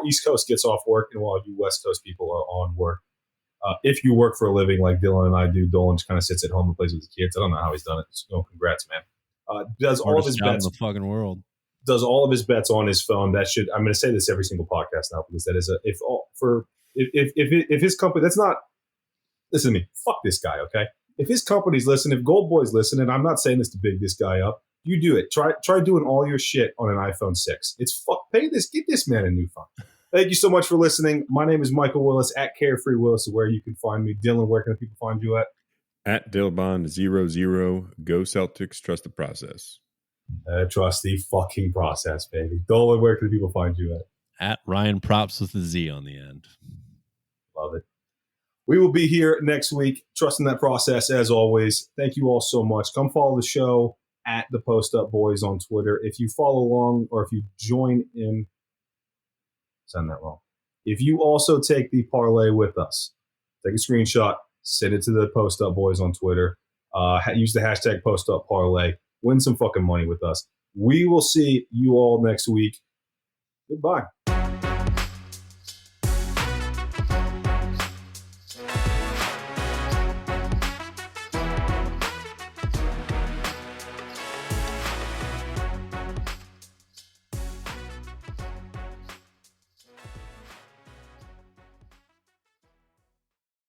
East Coast gets off work and while you West Coast people are on work. If you work for a living like Dylan and I do, Dolan just kind of sits at home and plays with his kids. I don't know how he's done it. So congrats, man. Does all of his bets in the fucking world. Does all of his bets on his phone. I'm going to say this every single podcast now, because that is if his company, that's not, listen to me, fuck this guy, okay? If his company's listening, if GoldBoys listen, and I'm not saying this to big this guy up, you do it. Try doing all your shit on an iPhone 6. Get this man a new phone. Thank you so much for listening. My name is Michael Willis at Carefree Willis, where you can find me. Dylan, where can people find you at? At Dillbond00. Go Celtics. Trust the process. Trust the fucking process, baby. Dolan, where can people find you at? At Ryan Props with a Z on the end. Love it. We will be here next week, trusting that process as always. Thank you all so much. Come follow the show at the Post Up Boys on Twitter. If you follow along or if you join in, send that wrong. If you also take the parlay with us, take a screenshot, send it to the Post Up Boys on Twitter. Use the hashtag Post Up Parlay. Win some fucking money with us. We will see you all next week. Goodbye.